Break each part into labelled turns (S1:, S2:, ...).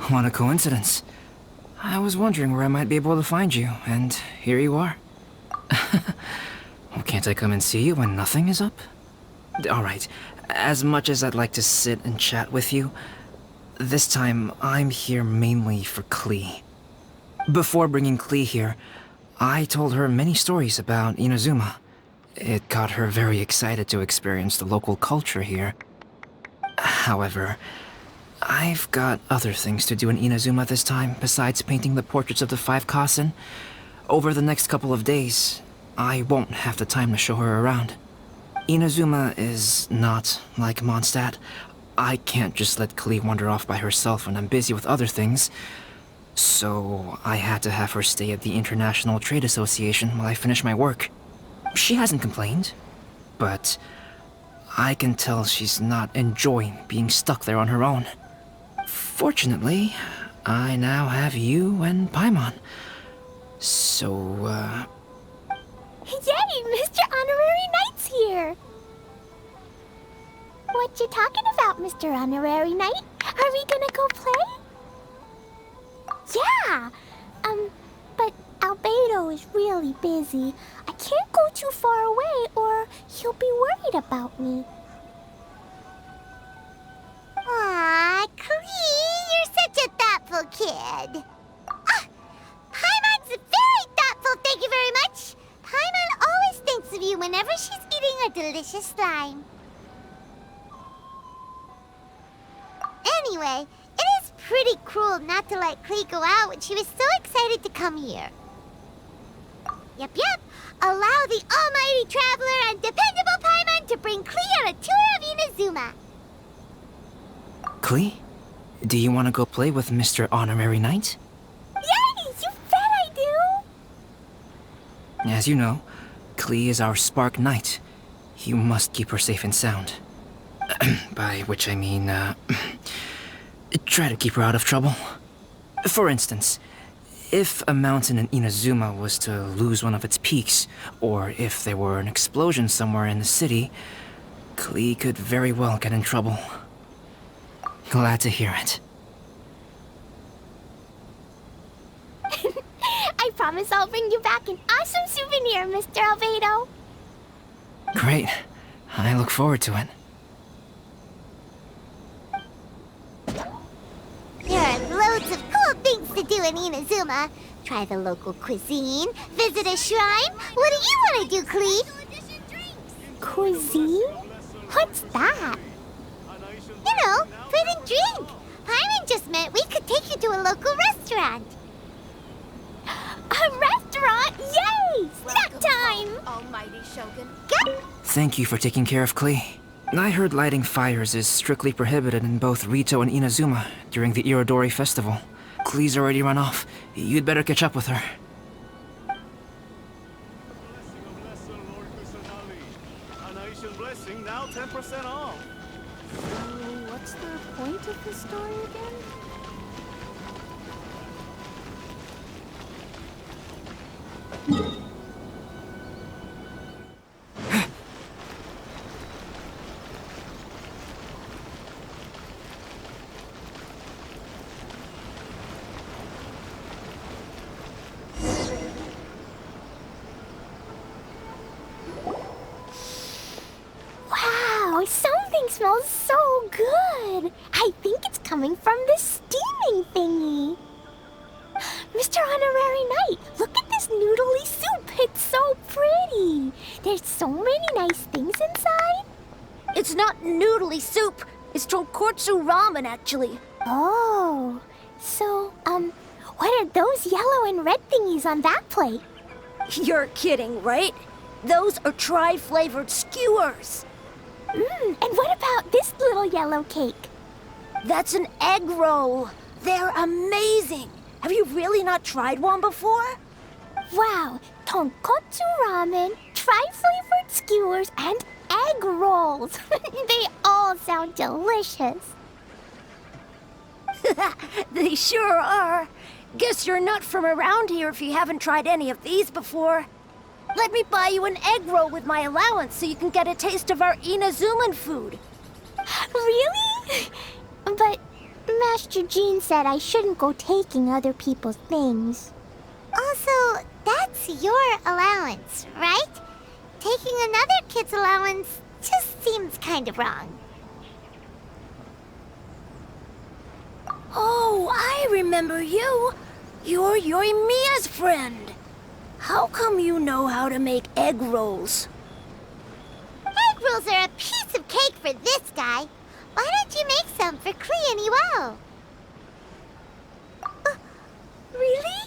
S1: What a coincidence. I was wondering where I might be able to find you, and here you are. Well, can't I come and see you when nothing is up? Alright, as much as I'd like to sit and chat with you, this time I'm here mainly for Klee. Before bringing Klee here, I told her many stories about Inazuma. It got her very excited to experience the local culture here. However, I've got other things to do in Inazuma this time besides painting the portraits of the 5 Kasen. Over the next couple of days, I won't have the time to show her around. Inazuma is not like Mondstadt. I can't just let Klee wander off by herself when I'm busy with other things. So I had to have her stay at the International Trade Association while I finish my work. She hasn't complained, but I can tell she's not enjoying being stuck there on her own. Fortunately, I now have you and Paimon. So,
S2: Yay! Mr. Honorary Knight's here! What you talking about, Mr. Honorary Knight? Are we gonna go play? Yeah! But Albedo is really busy. I can't go too far away or he'll be worried about me. Aw, Klee, you're such a thoughtful kid. Paimon's very thoughtful, thank you very much. Paimon always thinks of you whenever she's eating a delicious slime. Anyway, it is pretty cruel not to let Klee go out when she was so excited to come here. Yep. Allow the almighty traveler and dependable Paimon to bring Klee on a tour of Inazuma.
S1: Klee? Do you want to go play with Mr. Honorary Knight?
S2: Yay! You bet I do!
S1: As you know, Klee is our Spark Knight. You must keep her safe and sound. By which I mean, try to keep her out of trouble. For instance, if a mountain in Inazuma was to lose one of its peaks, or if there were an explosion somewhere in the city, Klee could very well get in trouble. Glad to hear it.
S2: I promise I'll bring you back an awesome souvenir, Mr. Albedo.
S1: Great. I look forward to it.
S2: There are loads of cool things to do in Inazuma. Try the local cuisine, visit a shrine. What do you want to do, Klee? Cuisine? What's that? You know, food and drink. Paimon just meant we could take you to a local restaurant. A restaurant? Yay! Snack time!
S3: Almighty Shogun.
S1: Thank you for taking care of Klee. I heard lighting fires is strictly prohibited in both Rito and Inazuma during the Irodori festival. Klee's already run off. You'd better catch up with her.
S4: Blessing now 10% off.
S3: So, what's the point of this story again?
S2: Wow, something smells so good. I think it's coming from this steaming thingy. Mr. Honorary Knight, look at this noodly soup. It's so pretty. There's so many nice things inside.
S3: It's not noodly soup. It's tonkotsu ramen, actually.
S2: Oh, so, what are those yellow and red thingies on that plate?
S3: You're kidding, right? Those are tri-flavored skewers.
S2: And what about this little yellow cake?
S3: That's an egg roll. They're amazing. Have you really not tried one before?
S2: Wow, tonkotsu ramen, tri-flavored skewers, and egg rolls. They all sound delicious.
S3: They sure are. Guess you're not from around here if you haven't tried any of these before. Let me buy you an egg roll with my allowance so you can get a taste of our Inazuman food.
S2: Really? But, Master Master Jean said I shouldn't go taking other people's things. Also, that's your allowance, right? Taking another kid's allowance just seems kind of wrong.
S3: Oh, I remember you. You're Yoimiya's friend. How come you know how to make egg rolls?
S2: Egg rolls are a piece of cake for this guy. Why don't you make some for Klee and Iwao? Really?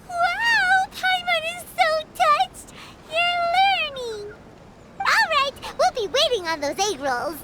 S2: Wow, Paimon is so touched! You're learning! Alright, we'll be waiting on those egg rolls.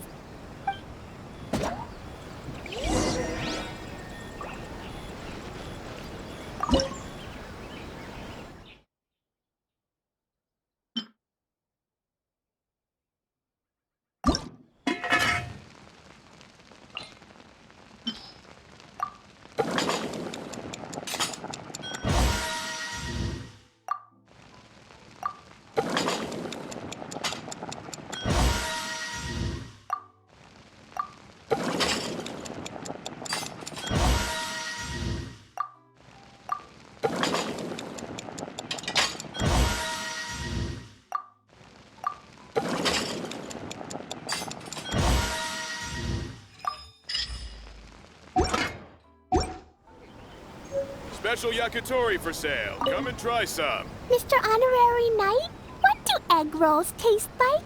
S4: Special yakitori for sale. Come and try some.
S2: Mr. Honorary Knight, what do egg rolls taste like?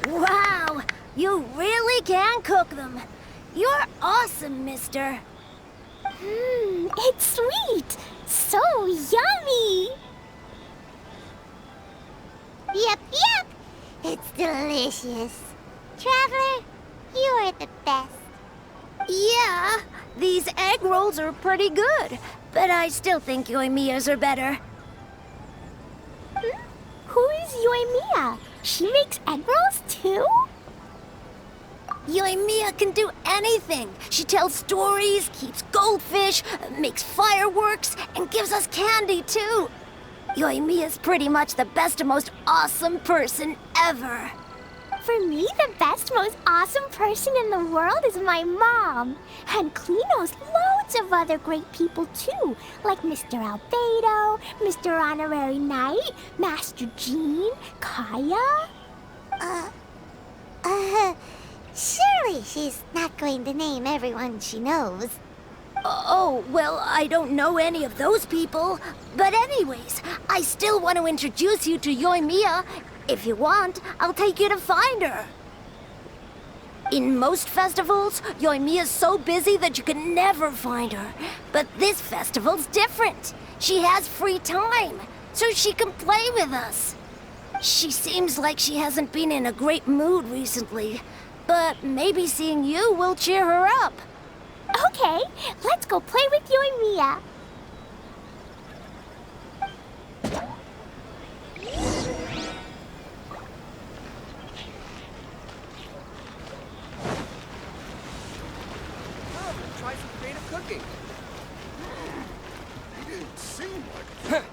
S3: Wow, you really can cook them. You're awesome, mister.
S2: It's sweet. So yummy. Yep. It's delicious. Traveler, you are the best.
S3: Yeah, these egg rolls are pretty good, but I still think Yoimiya's are better.
S2: Who is Yoimiya? She makes egg rolls too?
S3: Yoimiya can do anything. She tells stories, keeps goldfish, makes fireworks, and gives us candy too. Yoimiya's pretty much the best and most awesome person ever.
S2: For me, the best, most awesome person in the world is my mom. And Klee knows loads of other great people too, like Mr. Albedo, Mr. Honorary Knight, Master Jean, Kaya. Surely she's not going to name everyone she knows.
S3: Oh, well, I don't know any of those people. But anyways, I still want to introduce you to Yoimiya. If you want, I'll take you to find her. In most festivals, Yoimiya's so busy that you can never find her. But this festival's different. She has free time, so she can play with us. She seems like she hasn't been in a great mood recently. But maybe seeing you will cheer her up.
S2: Okay, let's go play with Yoimiya.
S5: Try some creative cooking.
S4: He didn't seem like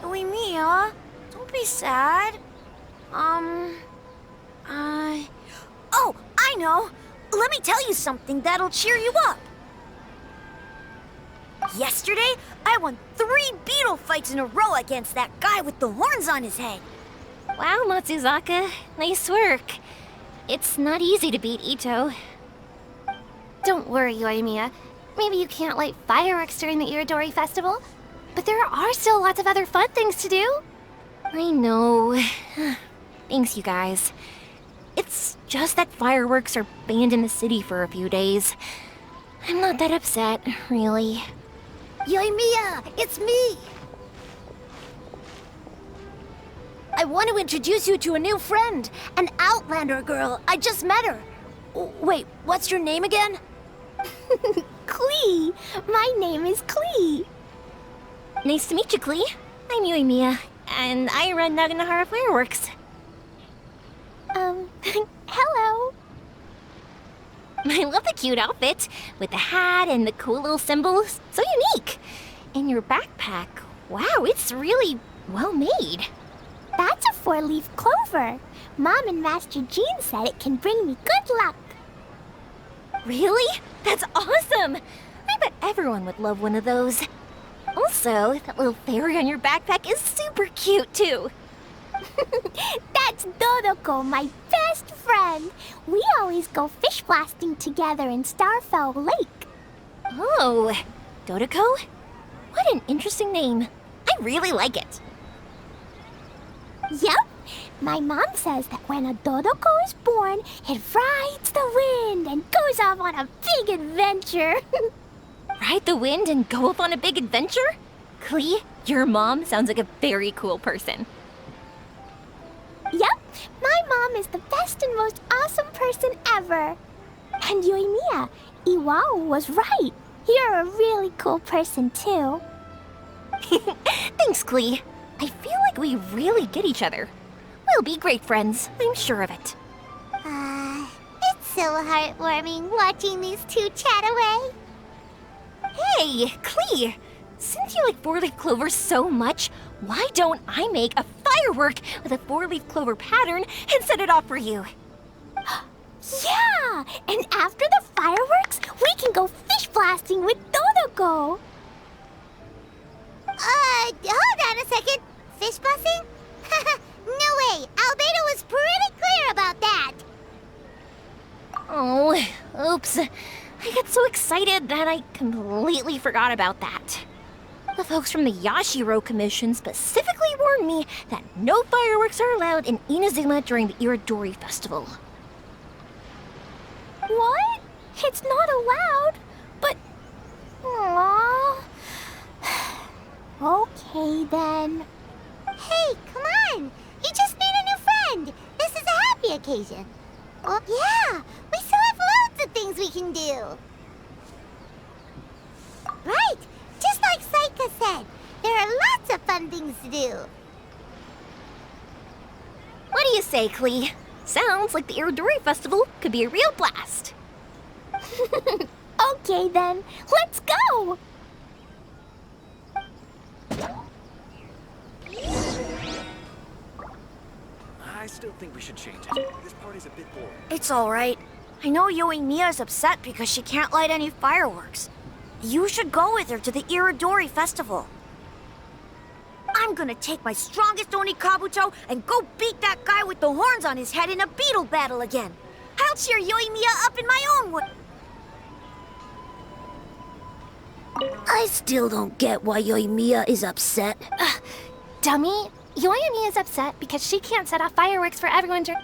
S3: Yoimiya, don't be sad. Oh, I know. Let me tell you something that'll cheer you up. Yesterday, I won 3 beetle fights in a row against that guy with the horns on his head.
S6: Wow, Matsuzaka. Nice work. It's not easy to beat Ito. Don't worry, Yoimiya. Maybe you can't light fireworks during the Iridori Festival, but there are still lots of other fun things to do. I know. Thanks, you guys. It's just that fireworks are banned in the city for a few days. I'm not that upset, really.
S3: Yoimiya, it's me! I want to introduce you to a new friend, an Outlander girl. I just met her. Wait, what's your name again?
S2: Klee! My name is Klee.
S6: Nice to meet you, Klee. I'm Yoimiya, and I run Naganahara Fireworks.
S2: Hello.
S6: I love the cute outfit, with the hat and the cool little symbols. So unique. And your backpack, wow, it's really well made.
S2: That's a 4-leaf clover. Mom and Master Jean said it can bring me good luck.
S6: Really? That's awesome! I bet everyone would love one of those. Also, that little fairy on your backpack is super cute, too.
S2: That's Dodoko, my best friend. We always go fish blasting together in Starfell Lake.
S6: Oh, Dodoko? What an interesting name. I really like it.
S2: Yep. My mom says that when a Dodoko is born, it rides the wind and goes off on a big adventure.
S6: Ride the wind and go off on a big adventure? Klee, your mom sounds like a very cool person.
S2: Yep, my mom is the best and most awesome person ever. And Yoimiya, Iwao was right. You're a really cool person too.
S6: Thanks, Klee. I feel like we really get each other. We'll be great friends, I'm sure of it.
S3: It's so heartwarming watching these two chat away.
S6: Hey, Klee! Since you like 4-leaf clovers so much, why don't I make a firework with a 4-leaf clover pattern and set it off for you?
S2: Yeah! And after the fireworks, we can go fish blasting with Dodoko.
S3: Hold on a second. Fish busing? No way. Albedo was pretty clear about that.
S6: Oh, oops. I got so excited that I completely forgot about that. The folks from the Yashiro Commission specifically warned me that no fireworks are allowed in Inazuma during the Iridori Festival.
S2: What? It's not allowed? But... Aww. Okay then.
S3: Hey, come on. You just made a new friend. This is a happy occasion. Well, yeah. We still have loads of things we can do. Right. Just like Saika said, there are lots of fun things to do.
S6: What do you say, Klee? Sounds like the Iridori Festival could be a real blast.
S2: Okay then, let's go!
S5: I still think we should change it. This party's a bit boring.
S7: It's all right. I know Yoimiya's upset because she can't light any fireworks. You should go with her to the Iridori Festival. I'm gonna take my strongest Oni Kabuto and go beat that guy with the horns on his head in a beetle battle again. I'll cheer Yoimiya up in my own way. I still don't get why Yoimiya is upset.
S6: Dummy, Yoimiya is upset because she can't set off fireworks for everyone to...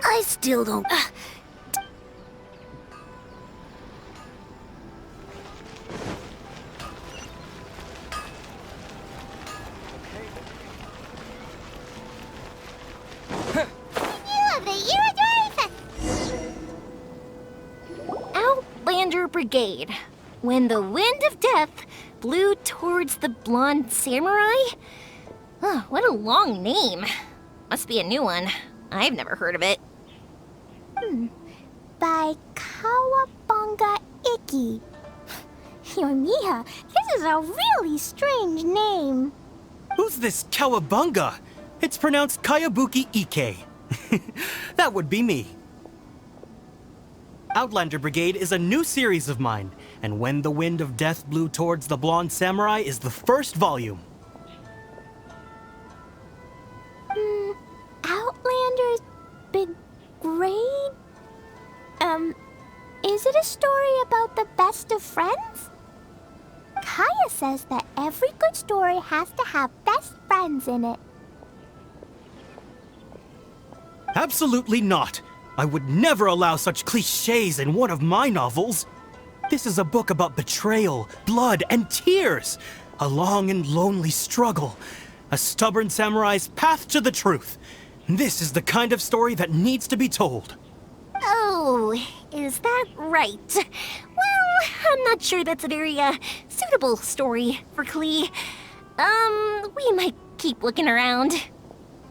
S7: I still don't...
S6: Outlander Brigade. When the wind of death blew towards the blonde samurai? Oh, what a long name. Must be a new one. I've never heard of it.
S2: By Kawabunga Iki. Yoimiya, this is a really strange name.
S8: Who's this Kawabunga? It's pronounced Kayabuki Ike. That would be me. Outlander Brigade is a new series of mine, and When the Wind of Death Blew Towards the Blonde Samurai is the first volume.
S2: Outlander's Brigade? Is it a story about the best of friends? Kaya says that every good story has to have best friends in it.
S8: Absolutely not. I would never allow such cliches in one of my novels. This is a book about betrayal, blood, and tears. A long and lonely struggle. A stubborn samurai's path to the truth. This is the kind of story that needs to be told.
S3: Oh,
S6: Oh, is that right? Well, I'm not sure that's a very, suitable story for Klee. We might keep looking around.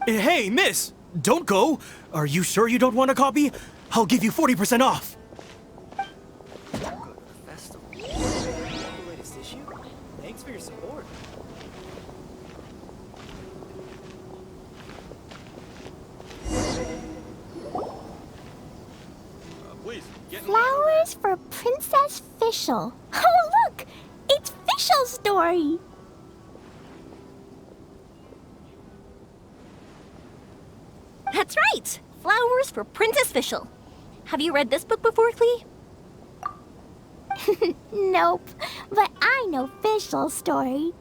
S8: Hey, miss! Don't go! Are you sure you don't want a copy? I'll give you 40% off!
S5: Festival. The latest issue? Thanks for your support.
S4: Please, get in
S2: Flowers for Princess Fischl. Oh, look! It's Fischl's story!
S6: That's right! Flowers for Princess Fischl. Have you read this book before, Klee?
S2: Nope, but I know Fischl's story.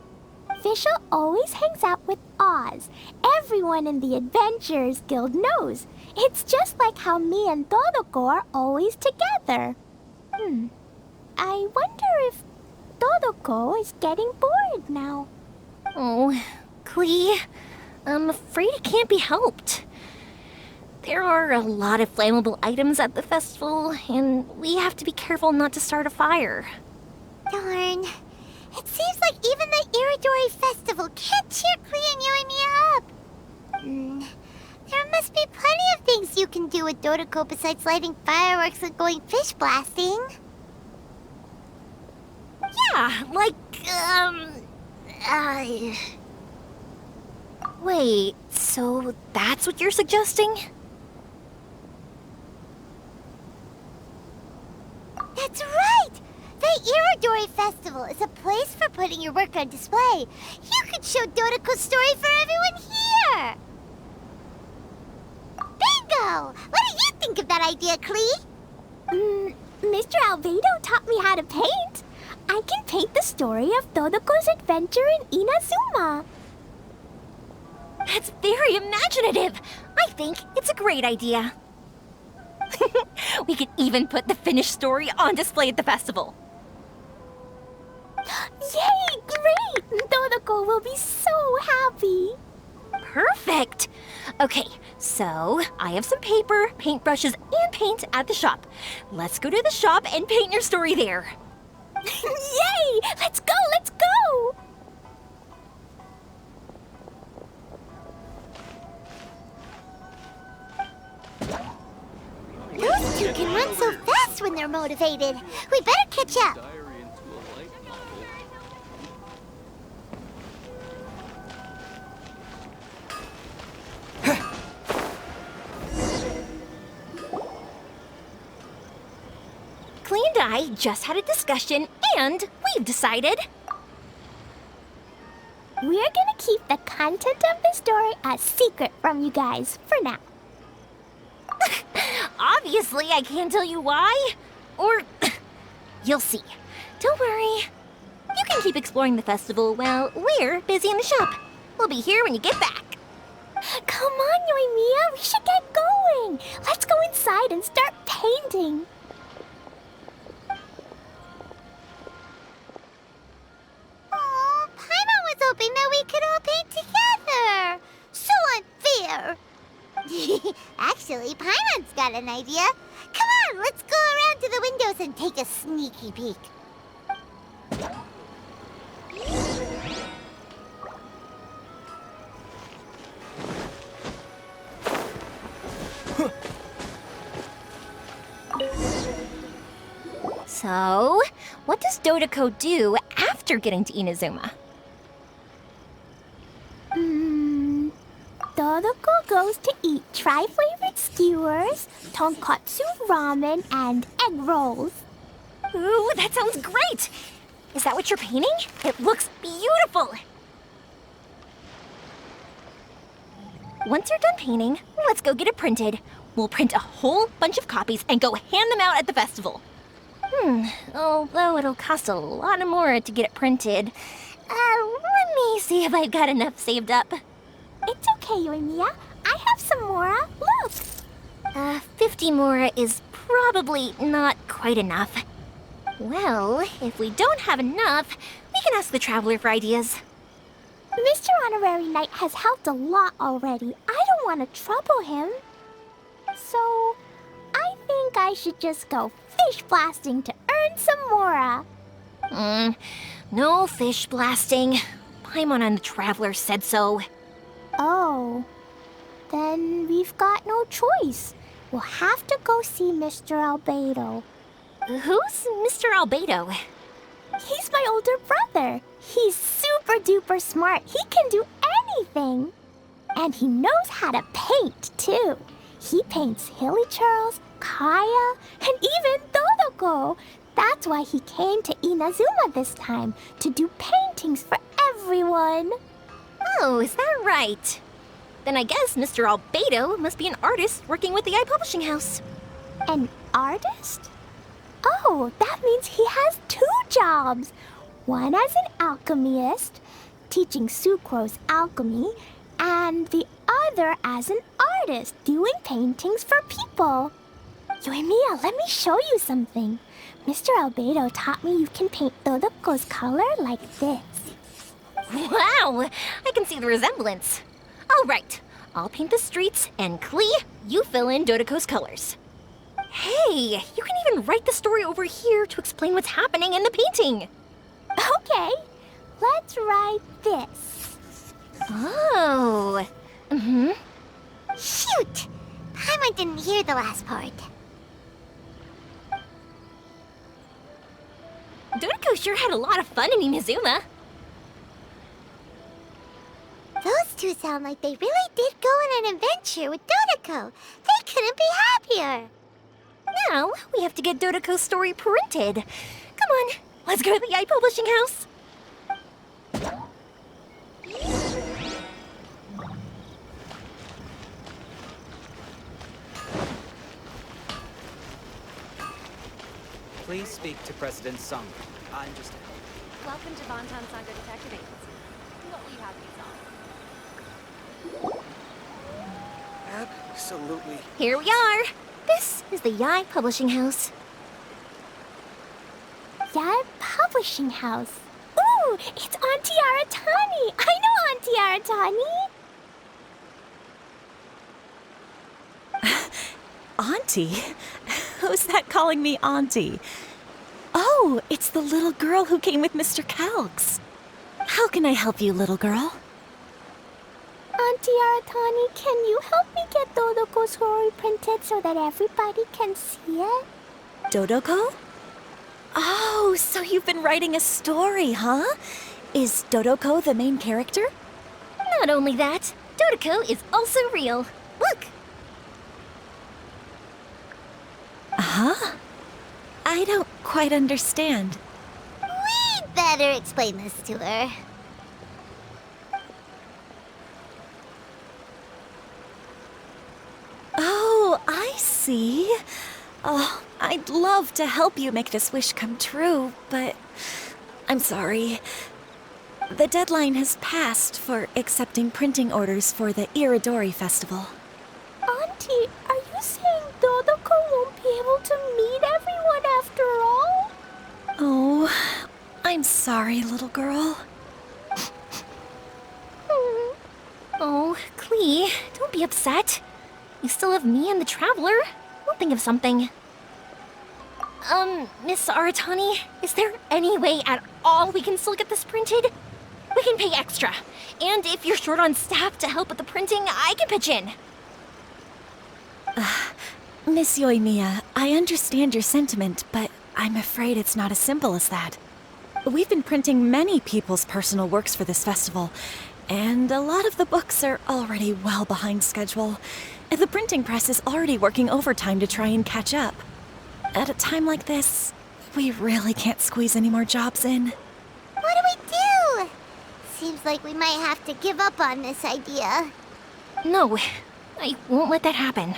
S2: Fischl always hangs out with Oz. Everyone in the Adventurers Guild knows. It's just like how me and Todoko are always together. I wonder if Todoko is getting bored now.
S6: Oh, Klee, I'm afraid it can't be helped. There are a lot of flammable items at the festival, and we have to be careful not to start a fire.
S2: Darn. It seems like even the Iridori Festival can't cheer Klee and Yoimiya up. There must be plenty of things you can do with Dodoko besides lighting fireworks and going fish blasting.
S6: Yeah, like, Wait, so that's what you're suggesting?
S2: That's right! The Iridori Festival is a place for putting your work on display. You could show Dodoko's story for everyone here! Bingo! What do you think of that idea, Klee? Mr. Albedo taught me how to paint. I can paint the story of Dodoko's adventure in Inazuma.
S6: That's very imaginative. I think it's a great idea. We could even put the finished story on display at the festival.
S2: Yay! Great! Dodoko will be so happy.
S6: Perfect. Okay, so I have some paper, paintbrushes, and paint at the shop. Let's go to the shop and paint your story there.
S2: Yay! Let's go! Let's go! Those two can run so fast when they're motivated. We better catch up.
S4: diary into a light novel.
S6: Klee and I just had a discussion, and we've decided.
S2: We're gonna keep the content of the story a secret from you guys for now.
S6: Obviously, I can't tell you why. Or, you'll see. Don't worry. You can keep exploring the festival while we're busy in the shop. We'll be here when you get back.
S2: Come on, Yoimiya, we should get going. Let's go inside and start painting. Oh, Paimon was hoping that we could all paint together. So unfair. Actually, Paimon's got an idea. Come on, let's go around to the windows and take a sneaky peek.
S6: So, what does Dodoko do after getting to Inazuma?
S2: Dodoko goes to eat tri-flavored skewers, tonkatsu ramen, and egg rolls.
S6: Ooh, that sounds great! Is that what you're painting? It looks beautiful! Once you're done painting, let's go get it printed. We'll print a whole bunch of copies and go hand them out at the festival. Although it'll cost a lot more to get it printed. Let me see if I've got enough saved up.
S2: It's okay, Yoimiya. I have some more. Look.
S6: 50 more is probably not quite enough. Well, if we don't have enough, we can ask the Traveler for ideas.
S2: Mr. Honorary Knight has helped a lot already. I don't want to trouble him. So, I think I I should just go fish blasting to earn some mora.
S6: No fish blasting. Paimon and the Traveler said so.
S2: Oh, then we've got no choice. We'll have to go see Mr. Albedo.
S6: Who's Mr. Albedo?
S2: He's my older brother. He's super duper smart. He can do anything. And he knows how to paint, too. He paints Hilichurls, Kaya, and even Dodoko. That's why he came to Inazuma this time, to do paintings for everyone.
S6: Oh, is that right? Then I guess Mr. Albedo must be an artist working with the iPublishing House.
S2: An artist? Oh, that means he has 2 jobs. One as an alchemist, teaching Sucrose alchemy, and the other as an artist, doing paintings for people. Yoimiya, let me show you something. Mr. Albedo taught me you can paint Dodoko's color like this.
S6: Wow, I can see the resemblance. All right, I'll paint the streets, and Klee, you fill in Dodoko's colors. Hey, you can even write the story over here to explain what's happening in the painting.
S2: Okay, let's write this.
S6: Oh.
S3: Shoot! Paimon didn't hear the last part.
S6: Dodoko sure had a lot of fun in Inazuma.
S3: Those two sound like they really did go on an adventure with Dodoko. They couldn't be happier.
S6: Now, we have to get Dodoko's story printed. Come on, let's go to the iPublishing House.
S5: Please speak to President Sung. I'm just...
S9: Welcome to Bonton Sangha Detective Agency. What will you have me solve?
S5: Absolutely.
S6: Here we are. This is the Yai Publishing House.
S2: Yai Publishing House. Ooh, it's Auntie Aratani. I know Auntie Aratani.
S10: Auntie? Who's that calling me Auntie? Oh, it's the little girl who came with Mr. Calx. How can I help you, little girl?
S2: Auntie Aratani, can you help me get Dodoko's story printed so that everybody can see it?
S10: Dodoko? Oh, so you've been writing a story, huh? Is Dodoko the main character?
S6: Not only that, Dodoko is also real. Look!
S10: Huh? I don't quite understand.
S3: We'd better explain this to her.
S10: Oh, I see. Oh, I'd love to help you make this wish come true, but I'm sorry. The deadline has passed for accepting printing orders for the Iridori Festival.
S2: Auntie, are you saying Dodoko won't be able to meet everyone after all?
S10: Oh, I'm sorry, little girl.
S6: Oh, Klee, don't be upset. You still have me and the Traveler. We'll think of something. Miss Aratani, is there any way at all we can still get this printed? We can pay extra. And if you're short on staff to help with the printing, I can pitch in.
S10: Miss Yoimiya, I understand your sentiment, but I'm afraid it's not as simple as that. We've been printing many people's personal works for this festival, and a lot of the books are already well behind schedule. The printing press is already working overtime to try and catch up. At a time like this, we really can't squeeze any more jobs in.
S3: What do we do? Seems like we might have to give up on this idea.
S6: No, I won't let that happen.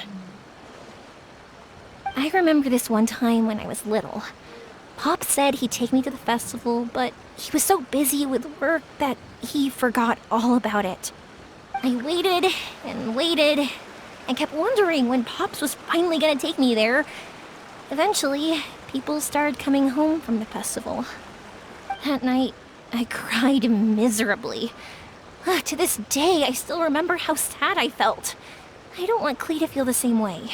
S6: I remember this one time when I was little. Pop said he'd take me to the festival, but he was so busy with work that he forgot all about it. I waited and waited and kept wondering when Pops was finally gonna take me there. Eventually, people started coming home from the festival. That night, I cried miserably. To this day, I still remember how sad I felt. I don't want Klee to feel the same way.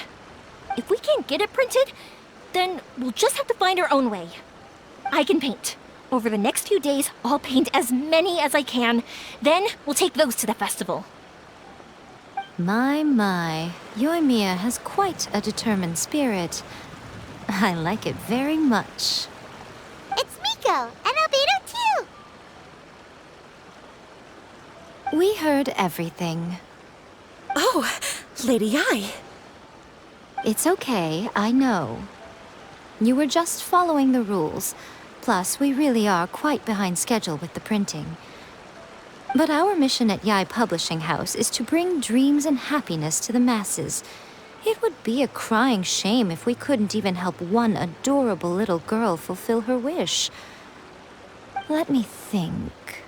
S6: If we can't get it printed, then we'll just have to find our own way. I can paint. Over the next few days, I'll paint as many as I can. Then we'll take those to the festival.
S11: My, Yoimiya has quite a determined spirit. I like it very much.
S2: It's Miko and Albedo too.
S11: We heard everything.
S10: Oh, Lady Ai.
S11: It's okay, I know. You were just following the rules. Plus, we really are quite behind schedule with the printing. But our mission at Yai Publishing House is to bring dreams and happiness to the masses. It would be a crying shame if we couldn't even help one adorable little girl fulfill her wish. Let me think.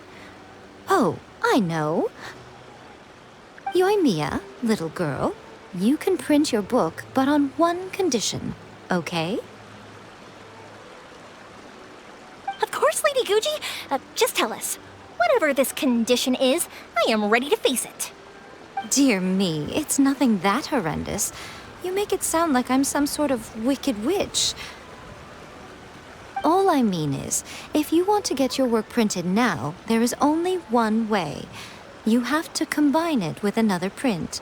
S11: Oh, I know. Yoimiya, little girl, you can print your book, but on one condition, okay?
S6: Of course, Lady Guji. Just tell us. Whatever this condition is, I am ready to face it.
S11: Dear me, it's nothing that horrendous. You make it sound like I'm some sort of wicked witch. All I mean is, if you want to get your work printed now, there is only one way. You have to combine it with another print.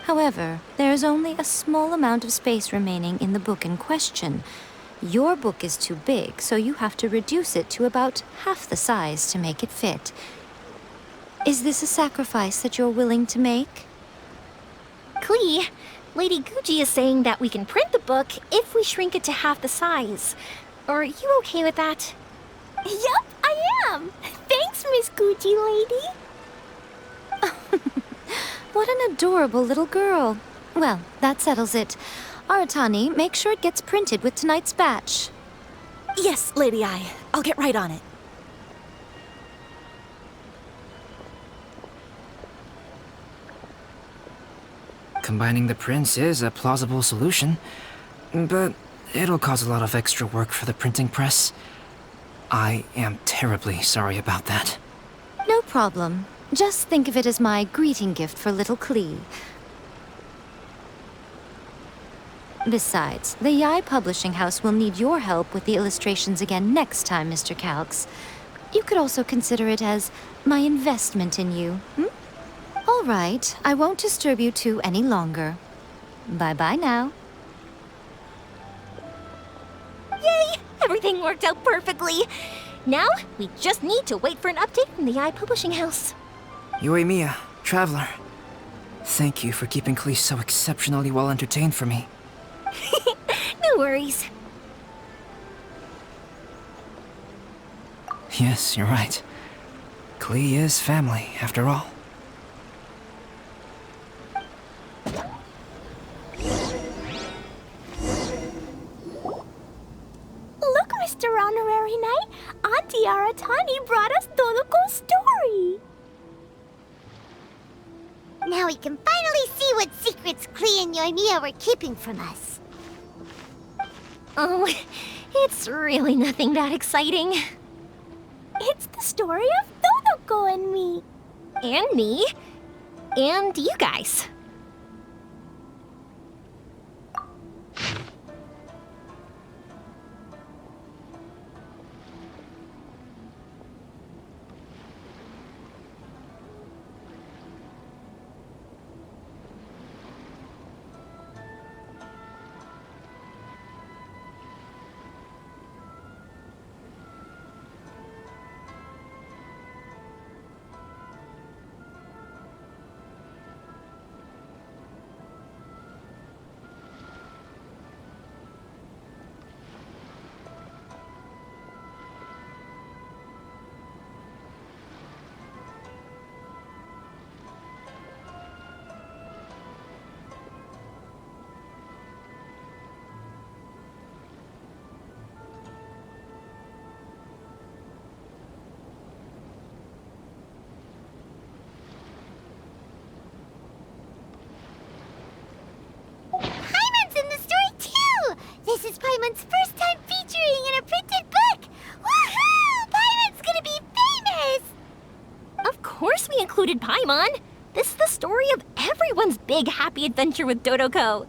S11: However, there is only a small amount of space remaining in the book in question. Your book is too big, so you have to reduce it to about half the size to make it fit. Is this a sacrifice that you're willing to make?
S6: Klee, Lady Guji is saying that we can print the book if we shrink it to half the size. Are you okay with that?
S2: Yup, I am. Thanks, Miss Gucci Lady.
S11: What an adorable little girl. Well, that settles it. Aratani, make sure it gets printed with tonight's batch.
S10: Yes, Lady Ai. I'll get right on it.
S1: Combining the prints is a plausible solution, but it'll cause a lot of extra work for the printing press. I am terribly sorry about that.
S11: No problem. Just think of it as my greeting gift for little Klee. Besides, the Yai Publishing House will need your help with the illustrations again next time, Mr. Calx. You could also consider it as my investment in you, All right, I won't disturb you two any longer. Bye-bye now.
S6: Yay! Everything worked out perfectly. Now, we just need to wait for an update from the Yai Publishing House.
S1: Yoimiya, Traveler. Thank you for keeping Klee so exceptionally well entertained for me.
S6: No worries.
S1: Yes, you're right. Klee is family, after all.
S2: Look, Mr. Honorary Knight. Auntie Aratani brought us Todoko's story.
S3: Now we can finally see what secrets Klee and Yoimiya were keeping from us.
S6: Oh, it's really nothing that exciting.
S2: It's the story of Todoko and me.
S6: And me. And you guys.
S3: This is Paimon's first time featuring in a printed book! Woohoo! Paimon's gonna be famous!
S6: Of course we included Paimon. This is the story of everyone's big happy adventure with Todoko.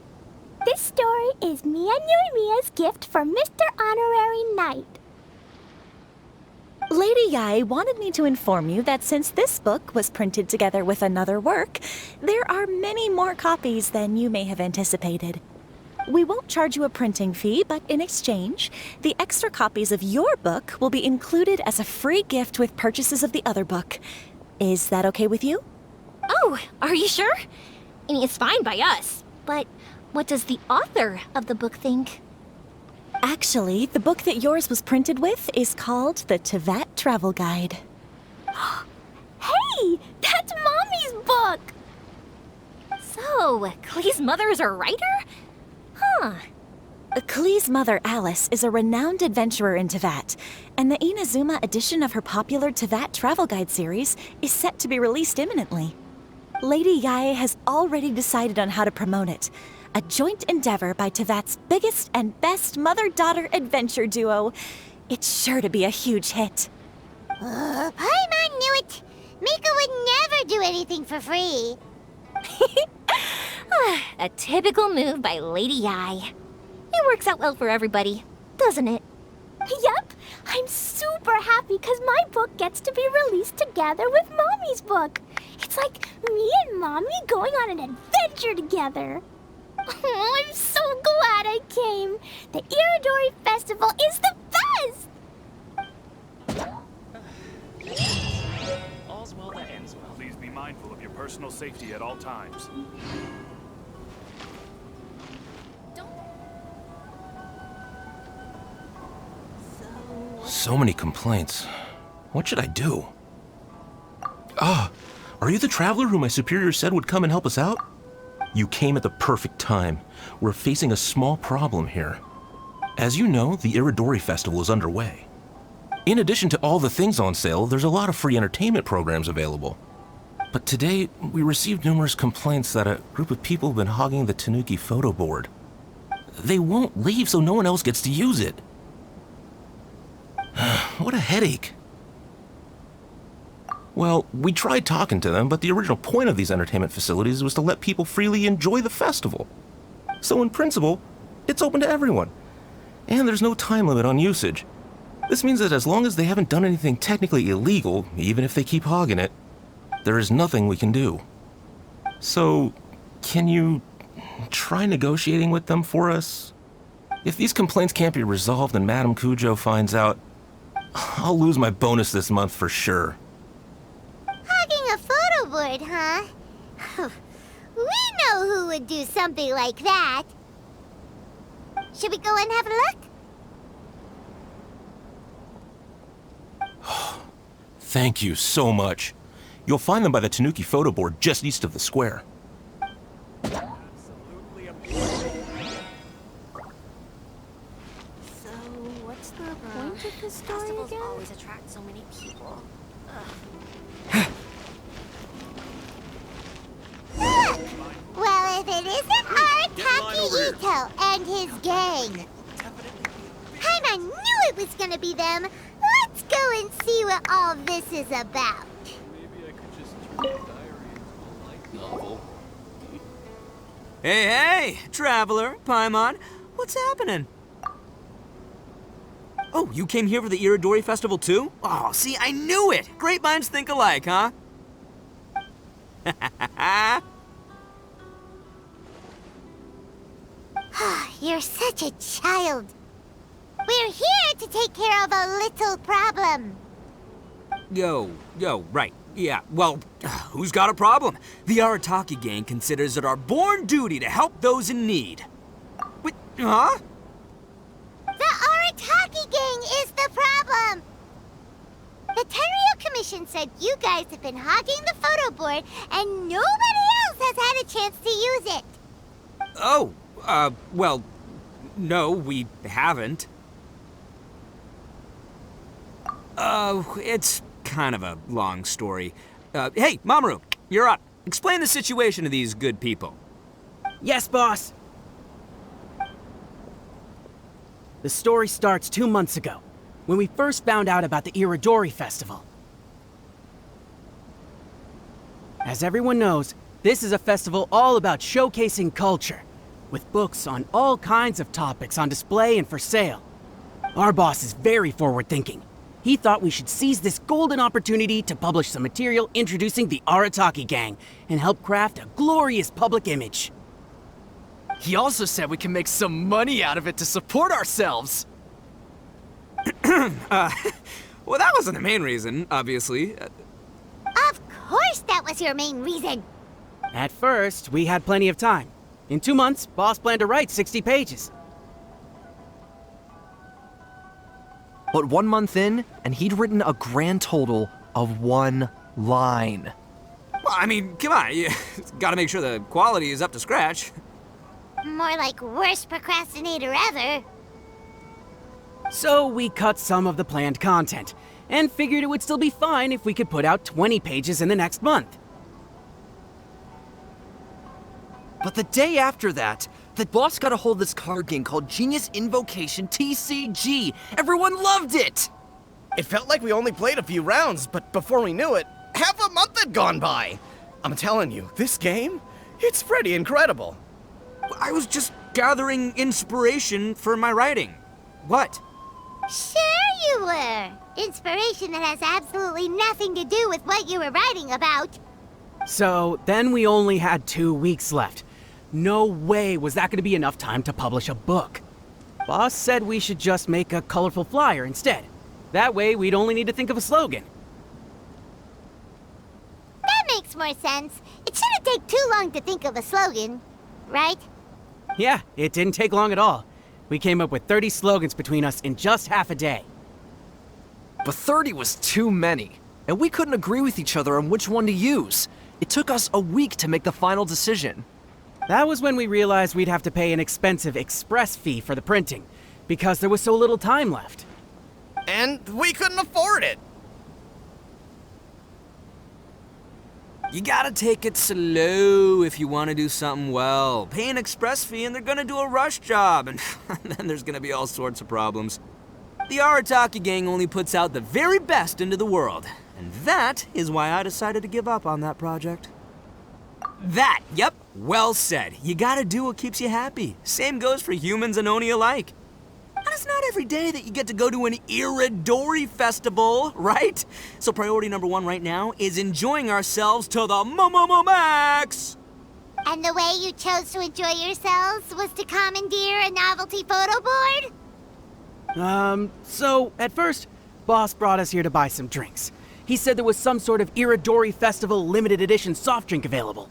S2: This story is me and Yoimiya's gift for Mr. Honorary Knight.
S10: Lady Yai wanted me to inform you that since this book was printed together with another work, there are many more copies than you may have anticipated. We won't charge you a printing fee, but in exchange, the extra copies of your book will be included as a free gift with purchases of the other book. Is that okay with you?
S6: Oh, are you sure? I mean, it's fine by us. But what does the author of the book think?
S10: Actually, the book that yours was printed with is called the Teyvat Travel Guide.
S2: Hey, that's Mommy's book!
S6: So, Klee's mother is a writer? Huh.
S10: Klee's mother, Alice, is a renowned adventurer in Teyvat, and the Inazuma edition of her popular Teyvat Travel Guide series is set to be released imminently. Lady Yae has already decided on how to promote it, a joint endeavor by Teyvat's biggest and best mother-daughter adventure duo. It's sure to be a huge hit.
S3: Paimon knew it! Mika would never do anything for free.
S6: A typical move by Lady Yai. It works out well for everybody, doesn't it?
S2: Yep, I'm super happy because my book gets to be released together with Mommy's book. It's like me and Mommy going on an adventure together. Oh, I'm so glad I came. The Iridori Festival is the best!
S5: All's well that ends well.
S4: Please be mindful of your personal safety at all times.
S12: So many complaints. What should I do? Ah, are you the traveler who my superior said would come and help us out? You came at the perfect time. We're facing a small problem here. As you know, the Iridori Festival is underway. In addition to all the things on sale, there's a lot of free entertainment programs available. But today, we received numerous complaints that a group of people have been hogging the Tanuki photo board. They won't leave, so no one else gets to use it. What a headache. Well, we tried talking to them, but the original point of these entertainment facilities was to let people freely enjoy the festival. So in principle, it's open to everyone. And there's no time limit on usage. This means that as long as they haven't done anything technically illegal, even if they keep hogging it, there is nothing we can do. So, can you try negotiating with them for us? If these complaints can't be resolved and Madame Kujo finds out, I'll lose my bonus this month for sure.
S3: Hogging a photo board, huh? We know who would do something like that. Should we go and have a look?
S12: Thank you so much. You'll find them by the Tanuki photo board just east of the square.
S5: Absolutely amazing.
S7: So, what's the point of this story
S3: Festivals
S7: again?
S3: always attract so many people. Look! Well, if it isn't Arataki Ito and his gang. Paimon knew it was gonna be them. Let's go and see what all this is about.
S5: Maybe I could just turn the diary into a light novel.
S13: Hey, Traveler, Paimon, what's happening? Oh, you came here for the Iridori Festival too? Oh, see, I knew it! Great minds think alike, huh?
S3: You're such a child. We're here to take care of a little problem.
S13: Yo, right. Yeah, well, who's got a problem? The Arataki gang considers it our born duty to help those in need. Wait, huh?
S3: The Arataki gang is the problem. The Tenryo Commission said you guys have been hogging the photo board and nobody else has had a chance to use it.
S13: Oh, well, no, we haven't. It's kind of a long story. Hey, Mamoru, you're up. Explain the situation to these good people.
S8: Yes, boss. The story starts 2 months ago, when we first found out about the Iridori Festival. As everyone knows, this is a festival all about showcasing culture.
S14: with books on all kinds of topics on display and for sale. Our boss is very forward-thinking. He thought we should seize this golden opportunity to publish some material introducing the Arataki Gang and help craft a glorious public image.
S5: He also said we can make some money out of it to support ourselves.
S13: Well, that wasn't the main reason, obviously.
S2: Of course that was your main reason.
S14: At first, we had plenty of time. In 2 months, boss planned to write 60 pages.
S5: But 1 month in, and he'd written a grand total of 1 line.
S13: Well, I mean, come on, you gotta make sure the quality is up to scratch.
S2: More like worst procrastinator ever.
S14: So we cut some of the planned content, and figured it would still be fine if we could put out 20 pages in the next month.
S5: But the day after that, the boss got a hold of this card game called Genius Invocation TCG. Everyone loved it!
S15: It felt like we only played a few rounds, but before we knew it, half a month had gone by. I'm telling you, this game, it's pretty incredible.
S13: I was just gathering inspiration for my writing. What?
S2: Sure you were. Inspiration that has absolutely nothing to do with what you were writing about.
S14: So then we only had 2 weeks left. No way was that going to be enough time to publish a book. Boss said we should just make a colorful flyer instead. That way we'd only need to think of a slogan.
S2: That makes more sense. It shouldn't take too long to think of a slogan, right?
S14: Yeah, it didn't take long at all. We came up with 30 slogans between us in just half a day.
S5: But 30 was too many, and we couldn't agree with each other on which one to use. It took us a week to make the final decision.
S14: That was when we realized we'd have to pay an expensive express fee for the printing, because there was so little time left.
S15: And we couldn't afford it.
S13: You gotta take it slow if you want to do something well. Pay an express fee and they're gonna do a rush job, and then there's gonna be all sorts of problems. The Arataki Gang only puts out the very best into the world, and that is why I decided to give up on that project. That, yep, well said. You gotta do what keeps you happy. Same goes for humans and Oni alike. And it's not every day that you get to go to an Iridori festival, right? So priority number 1 right now is enjoying ourselves to the max!
S2: And the way you chose to enjoy yourselves was to commandeer a novelty photo board?
S14: So at first, boss brought us here to buy some drinks. He said there was some sort of Iridori Festival limited edition soft drink available.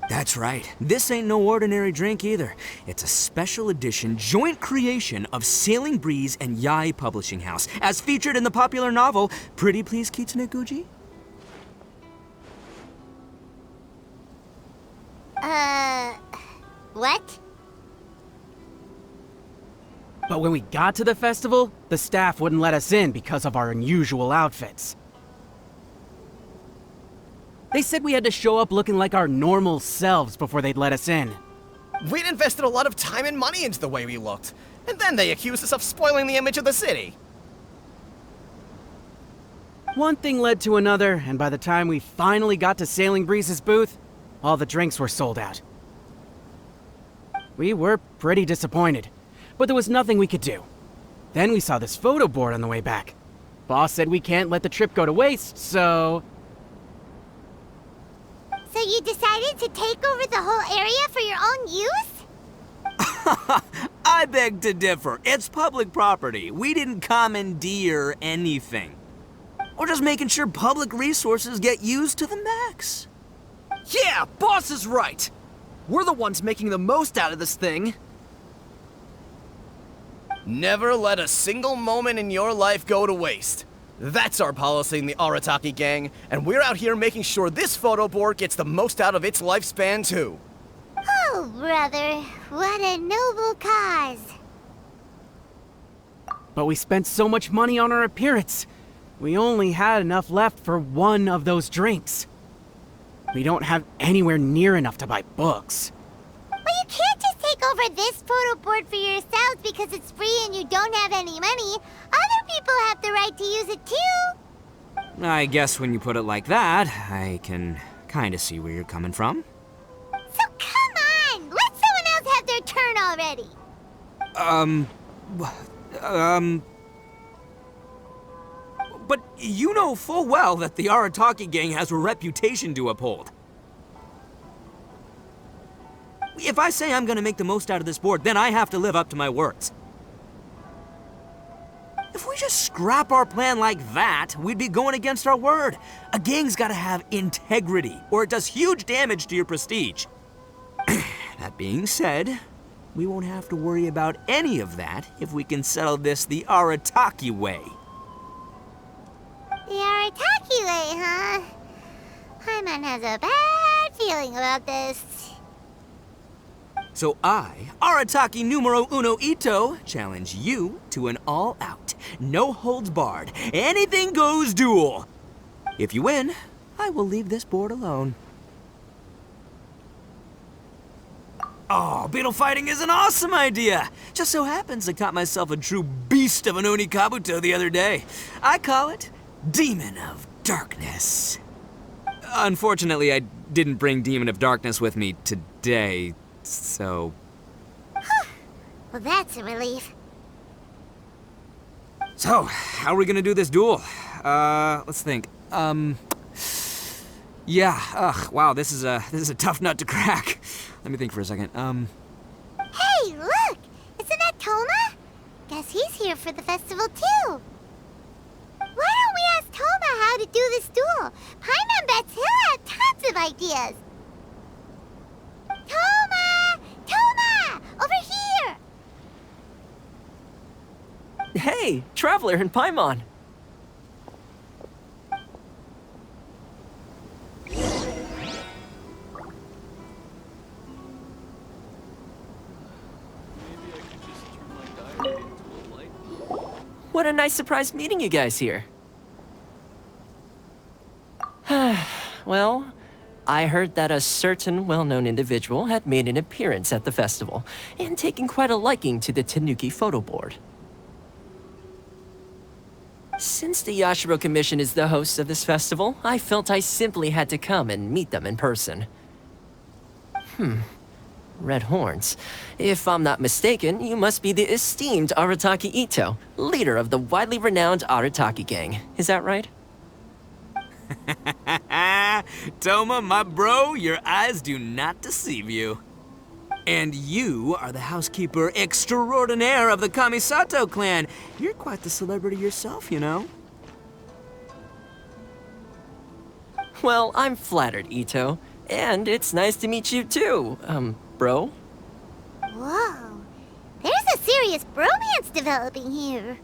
S13: That's right. This ain't no ordinary drink either. It's a special edition joint creation of Sailing Breeze and Yai Publishing House, as featured in the popular novel Pretty Please Kitsune Guji.
S2: What?
S14: But when we got to the festival, the staff wouldn't let us in because of our unusual outfits. They said we had to show up looking like our normal selves before they'd let us in.
S15: We'd invested a lot of time and money into the way we looked, and then they accused us of spoiling the image of the city.
S14: One thing led to another, and by the time we finally got to Sailing Breeze's booth, all the drinks were sold out. We were pretty disappointed, but there was nothing we could do. Then we saw this photo board on the way back. Boss said we can't let the trip go to waste, so...
S2: So you decided to take over the whole area for your own use?
S13: I beg to differ. It's public property. We didn't commandeer anything. We're just making sure public resources get used to the max.
S5: Yeah, boss is right. We're the ones making the most out of this thing.
S15: Never let a single moment in your life go to waste. That's our policy in the Arataki Gang, and we're out here making sure this photo board gets the most out of its lifespan, too.
S2: Oh, brother, what a noble cause.
S14: But we spent so much money on our appearance. We only had enough left for one of those drinks. We don't have anywhere near enough to buy books.
S2: Well, you can't just take over this photo board for yourselves because it's free and you don't have any money. Other people have the right to use it too.
S13: I guess when you put it like that, I can kind of see where you're coming from.
S2: So come on, let someone else have their turn
S13: But you know full well that the Arataki gang has a reputation to uphold. If I say I'm gonna make the most out of this board, then I have to live up to my words. If we just scrap our plan like that, we'd be going against our word. A gang's gotta have integrity, or it does huge damage to your prestige. That being said, we won't have to worry about any of that if we can settle this the Arataki way.
S2: The Arataki way, huh? Paimon has a bad feeling about this.
S13: So I, Arataki numero uno Ito, challenge you to an all-out, no-holds-barred, anything-goes duel. If you win, I will leave this board alone. Oh, beetle fighting is an awesome idea! Just so happens I caught myself a true beast of an Oni Kabuto the other day. I call it Demon of Darkness. Unfortunately, I didn't bring Demon of Darkness with me today, so...
S2: Well, that's a relief.
S13: So, how are we gonna do this duel? Let's think. Yeah, wow, this is a tough nut to crack. Let me think for a second.
S2: Hey, look! Isn't that Toma? Guess he's here for the festival too. Why don't we ask Toma how to do this duel? Paimon bets he'll have tons of ideas. Toma! Toma! Over here!
S5: Hey, Traveler and Paimon. What a nice surprise meeting you guys here. Well, I heard that a certain well-known individual had made an appearance at the festival and taken quite a liking to the Tanuki photo board. Since the Yashiro Commission is the host of this festival, I felt I simply had to come and meet them in person. Red horns. If I'm not mistaken, you must be the esteemed Arataki Ito, leader of the widely renowned Arataki gang. Is that right?
S13: Toma, my bro, your eyes do not deceive you. And you are the housekeeper extraordinaire of the Kamisato clan. You're quite the celebrity yourself, you know.
S5: Well, I'm flattered, Ito. And it's nice to meet you too, bro.
S2: Whoa. There's a serious bromance developing here.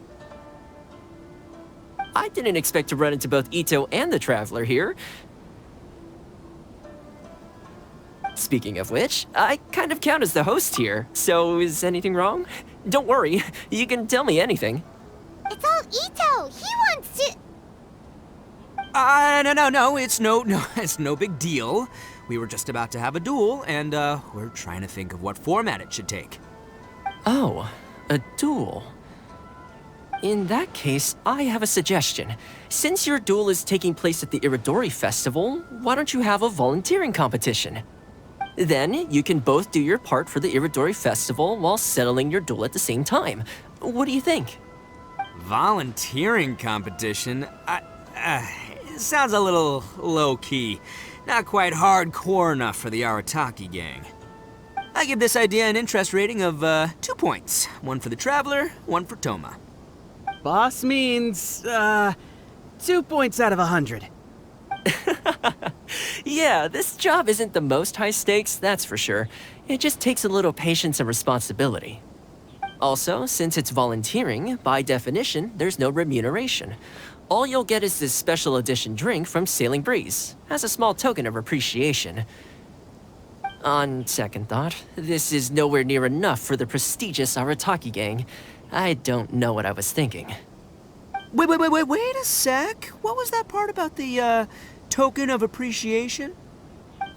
S5: I didn't expect to run into both Ito and the Traveler here. Speaking of which, I kind of count as the host here, so is anything wrong? Don't worry, you can tell me anything.
S2: It's all Ito. He wants to...
S13: No, it's no big deal. We were just about to have a duel, and, we're trying to think of what format it should take.
S5: Oh, a duel. In that case, I have a suggestion. Since your duel is taking place at the Iridori Festival, why don't you have a volunteering competition? Then, you can both do your part for the Iridori Festival while settling your duel at the same time. What do you think?
S13: Volunteering competition? It sounds a little low-key. Not quite hardcore enough for the Arataki gang. I give this idea an interest rating of 2 points. One for the Traveler, one for Toma.
S14: Boss means, 2 points out of 100.
S5: Yeah, this job isn't the most high stakes, that's for sure. It just takes a little patience and responsibility. Also, since it's volunteering, by definition, there's no remuneration. All you'll get is this special edition drink from Sailing Breeze, as a small token of appreciation. On second thought, this is nowhere near enough for the prestigious Arataki gang. I don't know what I was thinking.
S13: Wait a sec. What was that part about the, token of appreciation?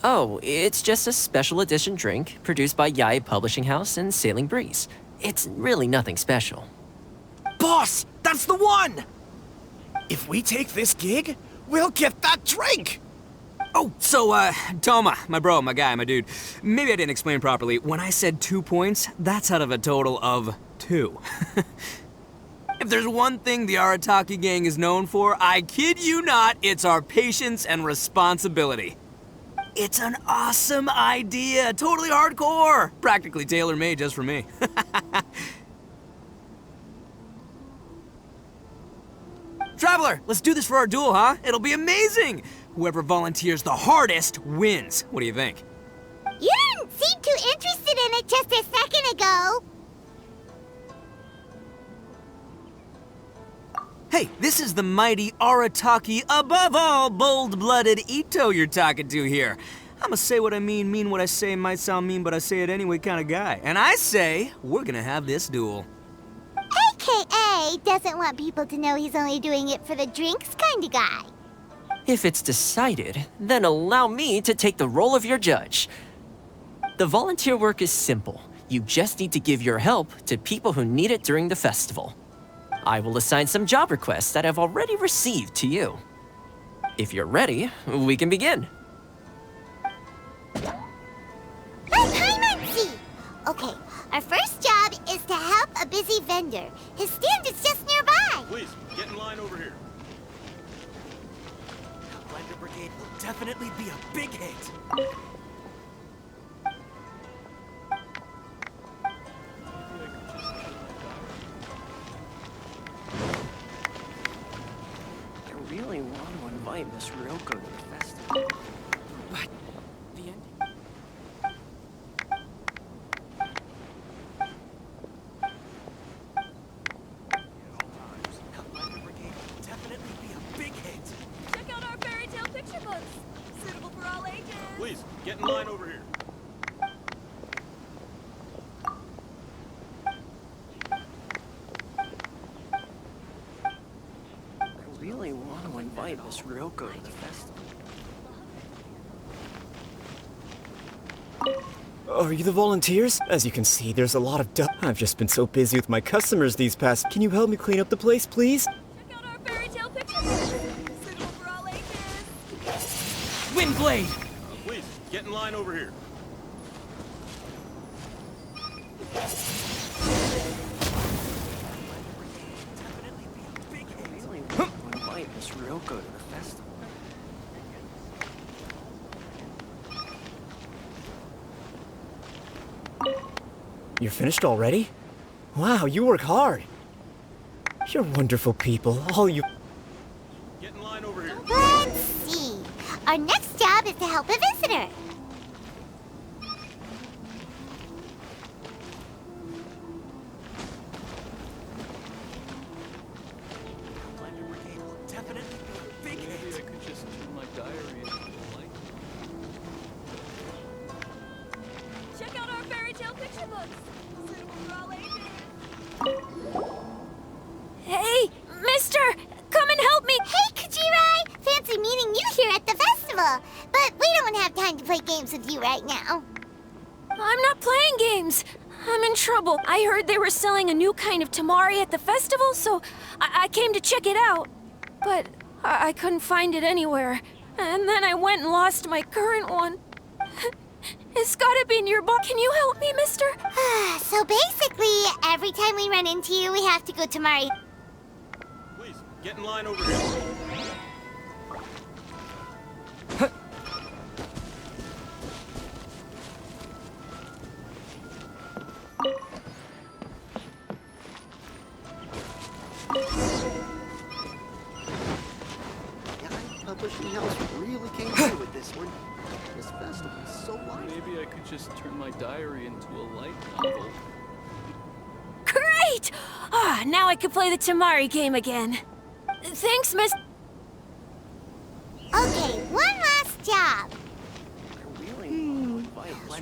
S5: Oh, it's just a special edition drink produced by Yae Publishing House and Sailing Breeze. It's really nothing special.
S15: Boss, that's the one! If we take this gig, we'll get that drink!
S13: Oh, so, Toma, my bro, my guy, my dude. Maybe I didn't explain properly. When I said 2 points, that's out of a total of 2. If there's one thing the Arataki gang is known for, I kid you not, it's our patience and responsibility. It's an awesome idea, totally hardcore, practically tailor-made just for me. Traveler, let's do this for our duel, huh? It'll be amazing! Whoever volunteers the hardest wins. What do you think?
S2: You didn't seem too interested in it just a second ago.
S13: Hey, this is the mighty Arataki, above all bold-blooded Ito you're talking to here. I'ma say what I mean what I say, might sound mean, but I say it anyway kind of guy. And I say, we're gonna have this duel.
S2: AKA doesn't want people to know he's only doing it for the drinks kind of guy.
S5: If it's decided, then allow me to take the role of your judge. The volunteer work is simple. You just need to give your help to people who need it during the festival. I will assign some job requests that I've already received to you. If you're ready, we can begin.
S2: Okay, our first job is to help a busy vendor. His stand is just nearby.
S4: Please, get in line over here.
S8: Blender Brigade will definitely be a big hit.
S5: I really want to invite Miss Ryoko to the festival. But the ending...
S4: Please, get in line over here.
S5: I really want to invite Miss Ryoko to the festival.
S16: Are you the volunteers? As you can see, there's a lot of I've just been so busy with my customers these past... Can you help me clean up the place, please?
S9: Check out our fairy tale picture books. Suitable for all ages.
S14: Windblade!
S4: Please, get in line over here.
S5: I really want to invite Miss Ryoko to the festival.
S16: You're finished already? Wow, you work hard. You're wonderful people, all you...
S4: Get in line over here.
S2: Let's see. Our next job is to help a visitor.
S8: Blender Brigade will definitely be a big hit.
S17: Maybe I could just turn my diary into a light.
S9: Check out our fairy tale picture books. Suitable for all ages.
S2: Hey, mister! Come and help me! Hey, Kujirai! Fancy meeting you here at the festival. But we don't have time to play games with you right now.
S10: I'm not playing games. I'm in trouble. I heard they were selling a new kind of tamari at the festival, so I came to check it out. But I couldn't find it anywhere. And then I went and lost my current one. It's gotta be nearby. Can you help me, mister?
S2: So basically, every time we run into you, we have to go to Mari.
S4: Please, get in line over here.
S18: Publishing house really came through with this one. This festival is so wide.
S17: Maybe I could just turn my diary into a light novel.
S10: Great! Now I can play the tamari game again. Thanks, miss...
S2: Okay, one last job.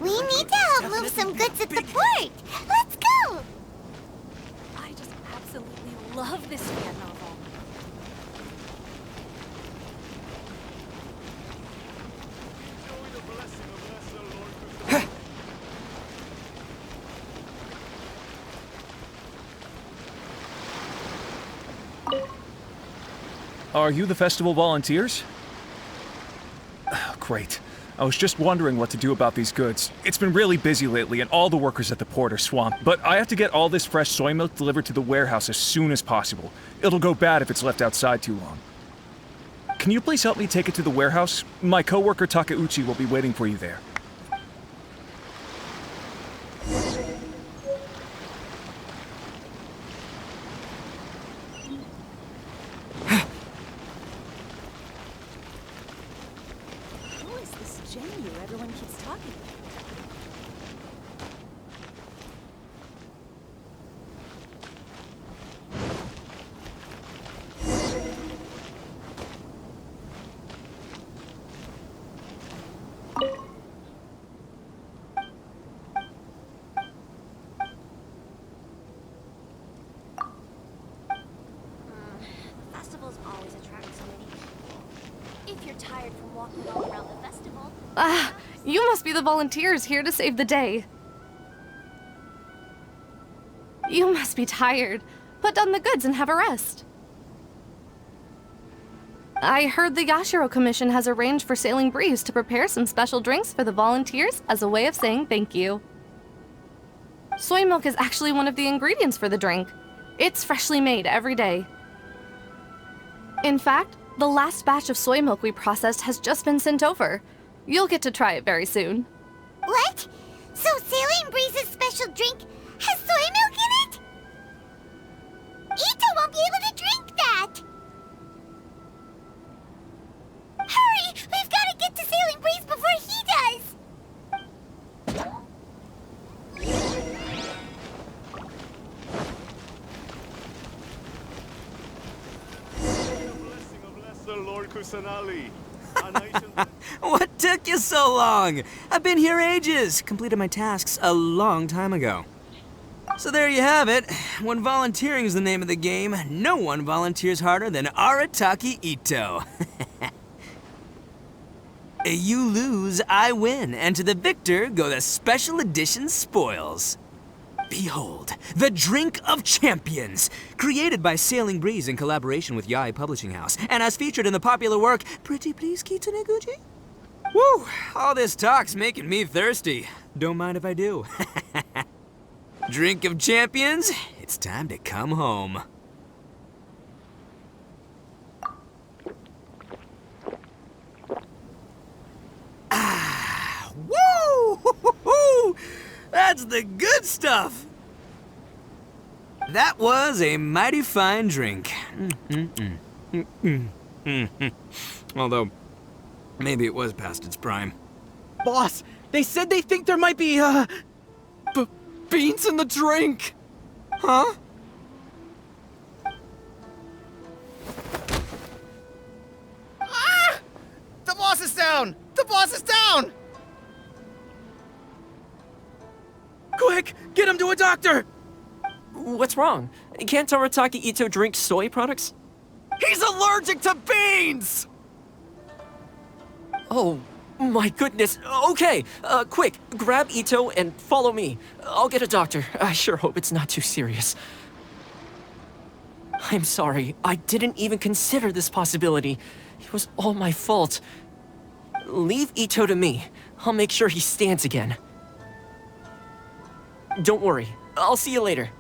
S2: We need to help move some goods at the port. Let's go!
S9: I just absolutely love this fan novel.
S17: Are you the festival volunteers?
S19: Great. I was just wondering what to do about these goods. It's been really busy lately, and all the workers at the port are swamped. But I have to get all this fresh soy milk delivered to the warehouse as soon as possible. It'll go bad if it's left outside too long. Can you please help me take it to the warehouse? My coworker Takeuchi will be waiting for you there.
S10: Who is this Jinyu everyone keeps talking about?
S7: Festivals always attract so many people. If you're tired from walking all around the festival,
S20: Ah, you must be the volunteers here to save the day. You must be tired. Put down the goods and have a rest. I heard the Yashiro Commission has arranged for Sailing Breeze to prepare some special drinks for the volunteers as a way of saying thank you. Soy milk is actually one of the ingredients for the drink. It's freshly made every day. In fact, the last batch of soy milk we processed has just been sent over. You'll get to try it very soon.
S2: What? So Sailing Breeze's special drink has soy milk in it? Ito won't be able to drink that! Hurry! We've got to get to Sailing Breeze before he does!
S4: Lord Kusanali.
S13: What took you so long? I've been here ages. Completed my tasks a long time ago. So there you have it. When volunteering is the name of the game, no one volunteers harder than Arataki Ito. You lose, I win, and to the victor go the special edition spoils. Behold, the Drink of Champions, created by Sailing Breeze in collaboration with Yae Publishing House, and as featured in the popular work, Pretty Please Kitsune Guji? Woo! All this talk's making me thirsty. Don't mind if I do. Drink of Champions, it's time to come home. Ah, woo! That's the good stuff! That was a mighty fine drink. Although, maybe it was past its prime.
S14: Boss, they said they think there might be, beans in the drink!
S13: Huh?
S15: Ah! The boss is down! The boss is down!
S14: Quick, get him to a doctor!
S5: What's wrong? Can't Arataki Ito drink soy products?
S14: He's allergic to beans!
S5: Oh, my goodness. Okay, quick, grab Ito and follow me. I'll get a doctor. I sure hope it's not too serious. I'm sorry. I didn't even consider this possibility. It was all my fault. Leave Ito to me. I'll make sure he stands again. Don't worry. I'll see you later.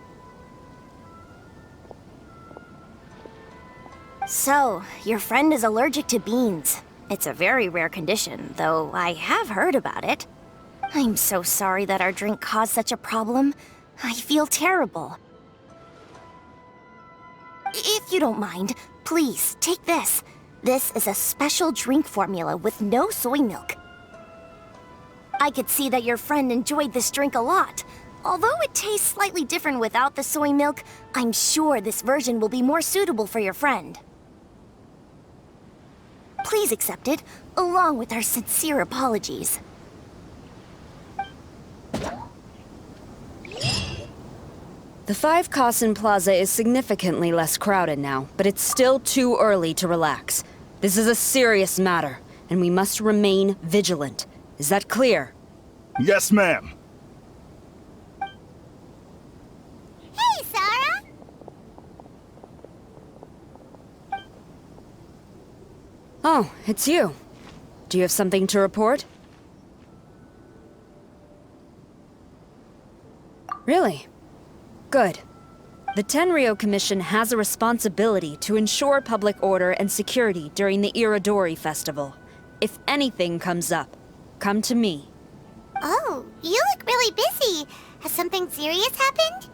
S7: So, your friend is allergic to beans. It's a very rare condition, though I have heard about it. I'm so sorry that our drink caused such a problem. I feel terrible. If you don't mind, please, take this. This is a special drink formula with no soy milk. I could see that your friend enjoyed this drink a lot. Although it tastes slightly different without the soy milk, I'm sure this version will be more suitable for your friend. Please accept it, along with our sincere apologies.
S21: The 5 Kasen Plaza is significantly less crowded now, but it's still too early to relax. This is a serious matter, and we must remain vigilant. Is that clear?
S22: Yes, ma'am.
S2: Hey, Sarah!
S21: Oh, it's you. Do you have something to report? Really? Good. The Tenryou Commission has a responsibility to ensure public order and security during the Irodori Festival. If anything comes up, come to me.
S2: Oh, you look really busy. Has something serious happened?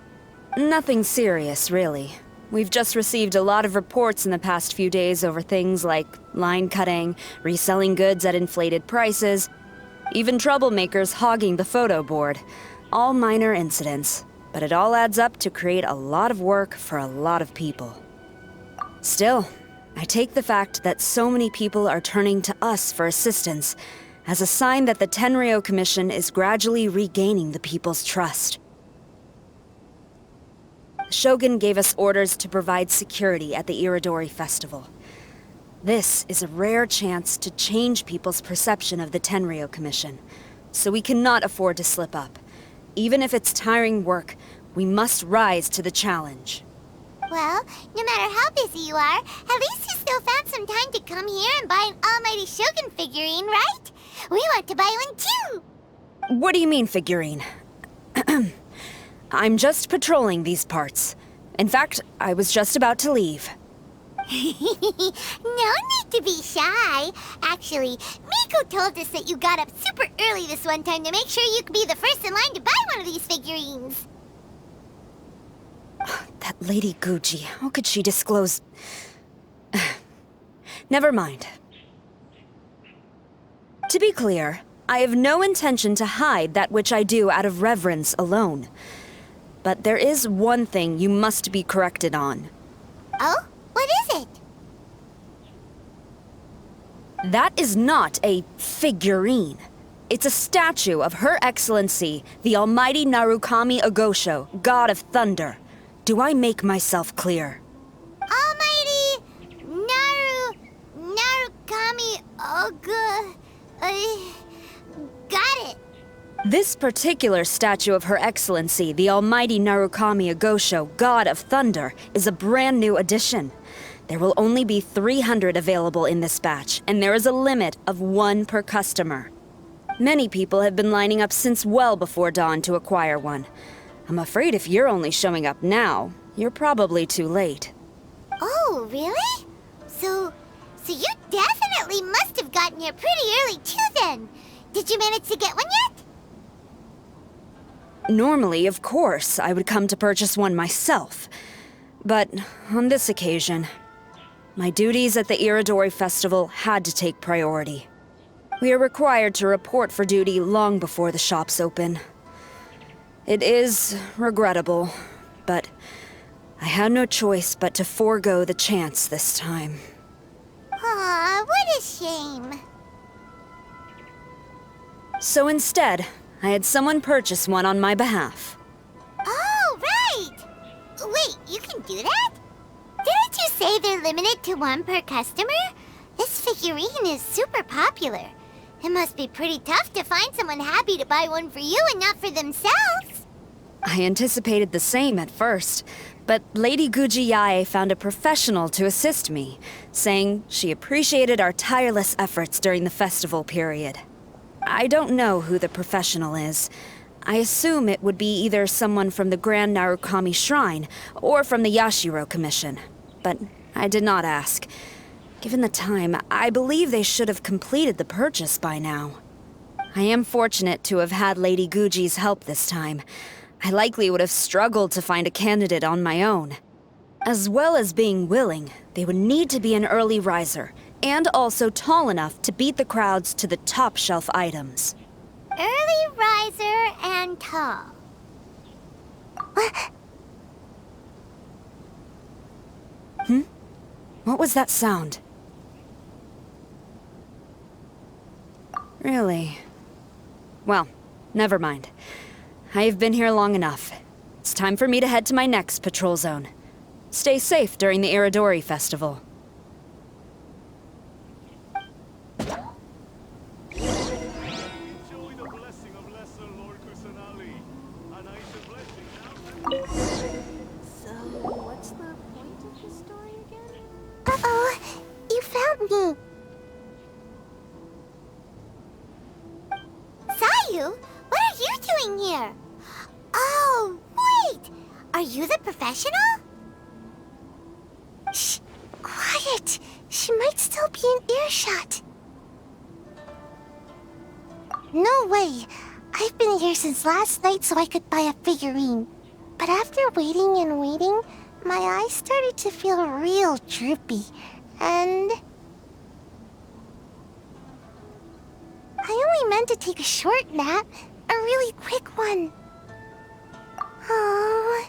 S21: Nothing serious, really. We've just received a lot of reports in the past few days over things like line cutting, reselling goods at inflated prices, even troublemakers hogging the photo board. All minor incidents, but it all adds up to create a lot of work for a lot of people. Still, I take the fact that so many people are turning to us for assistance as a sign that the Tenryou Commission is gradually regaining the people's trust. The Shogun gave us orders to provide security at the Irodori Festival. This is a rare chance to change people's perception of the Tenryou Commission, so we cannot afford to slip up. Even if it's tiring work, we must rise to the challenge.
S2: Well, no matter how busy you are, at least you still found some time to come here and buy an Almighty Shogun figurine, right? We want to buy one too!
S21: What do you mean, figurine? I'm just patrolling these parts. In fact, I was just about to leave.
S2: No need to be shy. Actually, Miko told us that you got up super early this one time to make sure you could be the first in line to buy one of these figurines.
S21: That Lady Gucci, how could she disclose... Never mind. To be clear, I have no intention to hide that which I do out of reverence alone. But there is one thing you must be corrected on.
S2: Oh? What is it?
S21: That is not a figurine. It's a statue of Her Excellency, the Almighty Narukami Agosho, God of Thunder. Do I make myself clear?
S2: Almighty Narukami got it.
S21: This particular statue of Her Excellency, the Almighty Narukami Agosho, God of Thunder, is a brand new addition. There will only be 300 available in this batch, and there is a limit of 1 per customer. Many people have been lining up since well before dawn to acquire one. I'm afraid if you're only showing up now, you're probably too late.
S2: Oh, really? So you definitely must have gotten here pretty early too then. Did you manage to get one yet?
S21: Normally, of course, I would come to purchase one myself. But on this occasion, my duties at the Irodori Festival had to take priority. We are required to report for duty long before the shops open. It is regrettable, but I had no choice but to forego the chance this time.
S2: Aw, what a shame.
S21: So instead, I had someone purchase one on my behalf.
S2: Oh, right! Wait, you can do that? Didn't you say they're limited to 1 per customer? This figurine is super popular. It must be pretty tough to find someone happy to buy one for you and not for themselves.
S21: I anticipated the same at first, but Lady Guji Yae found a professional to assist me, saying she appreciated our tireless efforts during the festival period. I don't know who the professional is. I assume it would be either someone from the Grand Narukami Shrine or from the Yashiro Commission, but I did not ask. Given the time, I believe they should have completed the purchase by now. I am fortunate to have had Lady Guji's help this time. I likely would have struggled to find a candidate on my own. As well as being willing, they would need to be an early riser, and also tall enough to beat the crowds to the top shelf items.
S2: Early riser and tall.
S21: What was that sound? Really? Well, never mind. I have been here long enough. It's time for me to head to my next patrol zone. Stay safe during the Irodori Festival.
S2: So, what's the point of the story again? Uh-oh, you found me. professional? Shh, quiet. She might still be in earshot. No way. I've been here since last night so I could buy a figurine. But after waiting and waiting, my eyes started to feel real droopy. And I only meant to take a short nap. A really quick one. Oh,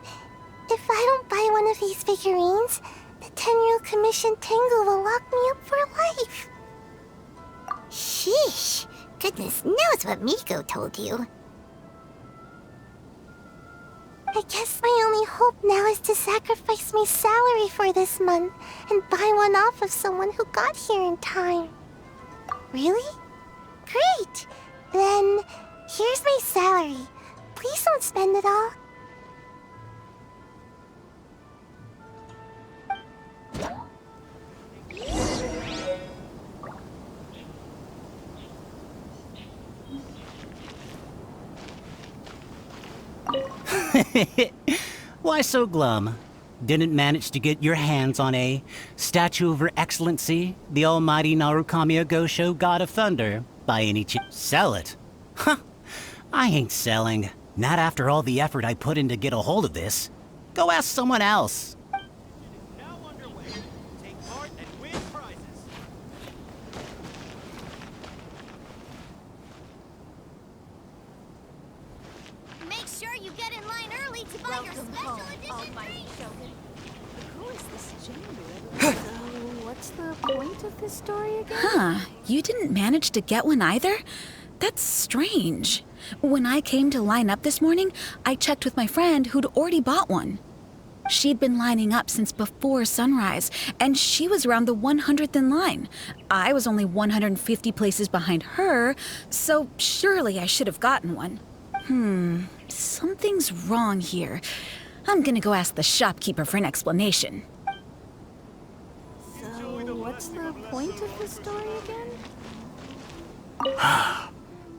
S2: if I don't buy one of these figurines, the Tenryou Commission Tengu will lock me up for life. Sheesh. Goodness knows what Miko told you. I guess my only hope now is to sacrifice my salary for this month and buy one off of someone who got here in time. Really? Great! Then, here's my salary. Please don't spend it all.
S11: Why so glum? Didn't manage to get your hands on a statue of Her Excellency, the almighty Narukami Agosho, God of Thunder, by any chance? Sell it? Huh. I ain't selling. Not after all the effort I put in to get a hold of this. Go ask someone else.
S3: Make sure you get in line early to buy your special edition drink.
S6: Who is this gender? So, what's the point of this story again?
S10: Huh, you didn't manage to get one either? That's strange. When I came to line up this morning, I checked with my friend who'd already bought one. She'd been lining up since before sunrise, and she was around the 100th in line. I was only 150 places behind her, so surely I should have gotten one. Something's wrong here. I'm gonna go ask the shopkeeper for an explanation.
S6: So, what's the point of this story again?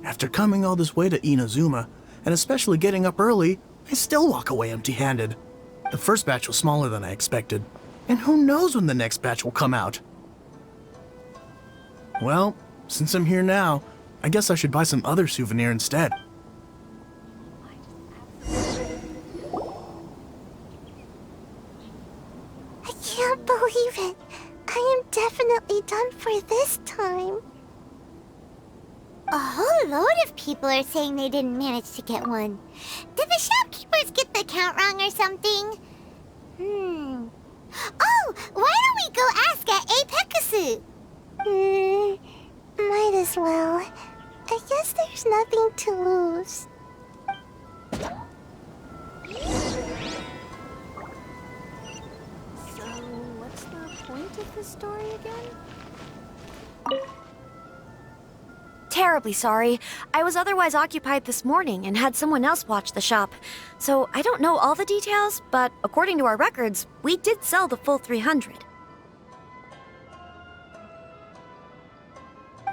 S22: After coming all this way to Inazuma, and especially getting up early, I still walk away empty-handed. The first batch was smaller than I expected, and who knows when the next batch will come out. Well, since I'm here now, I guess I should buy some other souvenir instead.
S2: I can't believe it. I am definitely done for this time. A whole load of people are saying they didn't manage to get one. Did the shopkeepers get the count wrong or something? Oh, why don't we go ask at Apekasu? Might as well. I guess there's nothing to lose.
S6: So, what's the point of this story again?
S7: Terribly sorry. I was otherwise occupied this morning and had someone else watch the shop. So I don't know all the details, but according to our records, we did sell the full 300.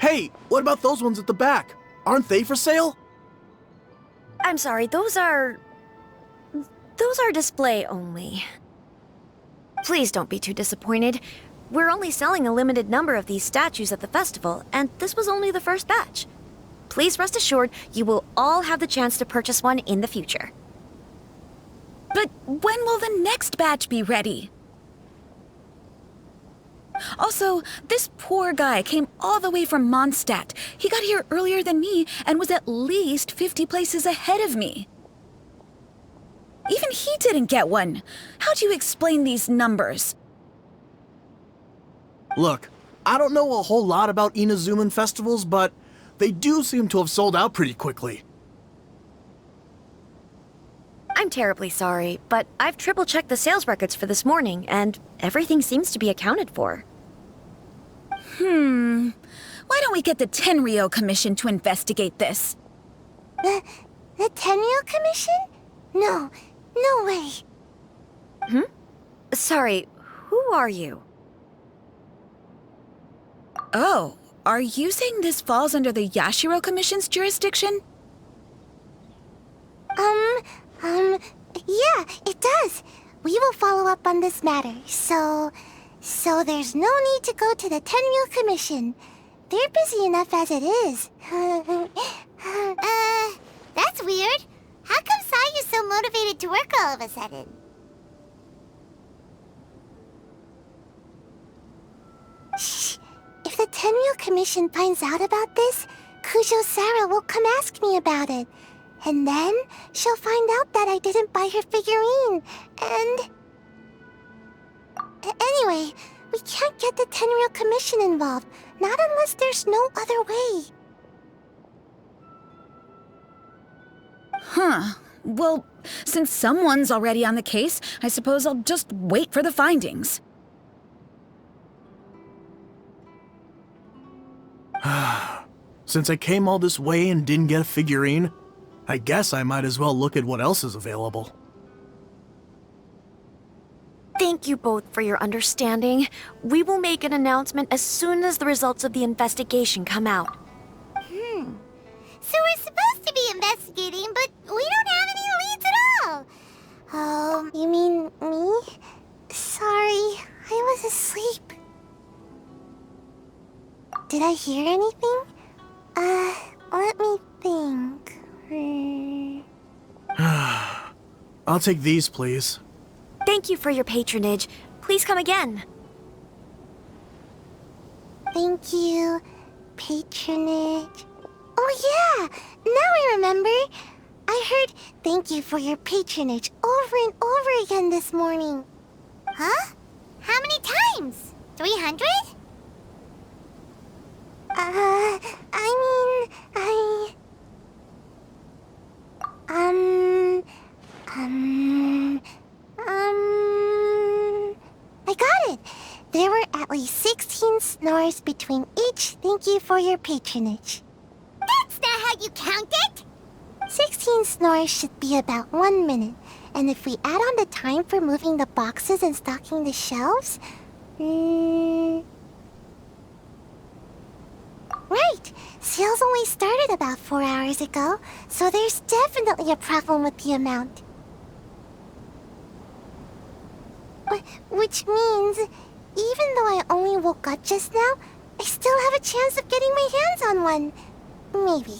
S22: Hey, what about those ones at the back? Aren't they for sale?
S7: I'm sorry, those are display only. Please don't be too disappointed. We're only selling a limited number of these statues at the festival, and this was only the first batch. Please rest assured, you will all have the chance to purchase one in the future.
S10: But when will the next batch be ready? Also, this poor guy came all the way from Mondstadt. He got here earlier than me and was at least 50 places ahead of me. Even he didn't get one. How do you explain these numbers?
S22: Look, I don't know a whole lot about Inazuman festivals, but they do seem to have sold out pretty quickly.
S7: I'm terribly sorry, but I've triple-checked the sales records for this morning, and everything seems to be accounted for.
S10: Why don't we get the Tenryou Commission to investigate this?
S2: The Tenryou Commission? No way.
S7: Sorry, who are you?
S10: Oh, are you saying this falls under the Yashiro Commission's jurisdiction?
S2: Yeah, it does. we will follow up on this matter, so there's no need to go to the Tenryou Commission. They're busy enough as it is.
S6: That's weird. How come Sayu's so motivated to work all of a sudden?
S2: Shh. If the Tenryou Commission finds out about this, Kujo Sarah will come ask me about it. And then she'll find out that I didn't buy her figurine. And... Anyway, we can't get the Tenryou Commission involved. Not unless there's no other way.
S1: Huh. Well, since someone's already on the case, I suppose I'll just wait for the findings.
S22: Since I came all this way and didn't get a figurine, I guess I might as well look at what else is available.
S7: Thank you both for your understanding. We will make an announcement as soon as the results of the investigation come out.
S6: So we're supposed to be investigating, but we don't have any leads at all.
S2: Oh, you mean me? Sorry, I was asleep. Did I hear anything? Let me think.
S22: I'll take these, please.
S7: Thank you for your patronage. Please come again.
S2: Thank you. Patronage. Oh yeah! Now I remember. I heard thank you for your patronage over and over again this morning.
S6: Huh? How many times? 300?
S2: I got it. There were at least 16 snores between each thank you for your patronage.
S6: That's not how you count it!
S2: 16 snores should be about 1 minute. And if we add on the time for moving the boxes and stocking the shelves... Right! Sales only started about 4 hours ago, so there's definitely a problem with the amount. Which means, even though I only woke up just now, I still have a chance of getting my hands on one. Maybe.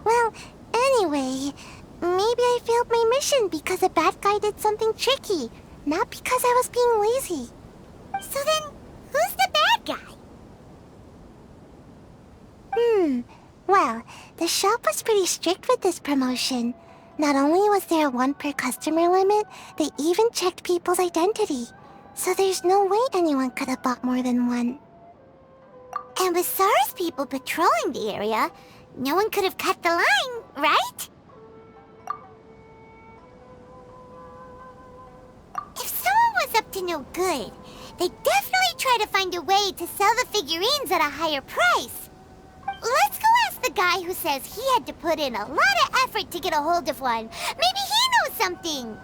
S2: Well, anyway, maybe I failed my mission because a bad guy did something tricky, not because I was being lazy.
S6: So then, who's the bad guy?
S2: Well, the shop was pretty strict with this promotion. Not only was there a 1 per customer limit, they even checked people's identity. So there's no way anyone could have bought more than one.
S6: And with SARS people patrolling the area, no one could have cut the line, right? If someone was up to no good, they'd definitely try to find a way to sell the figurines at a higher price. Let's go ask the guy who says he had to put in a lot of effort to get a hold of one. Maybe he knows something.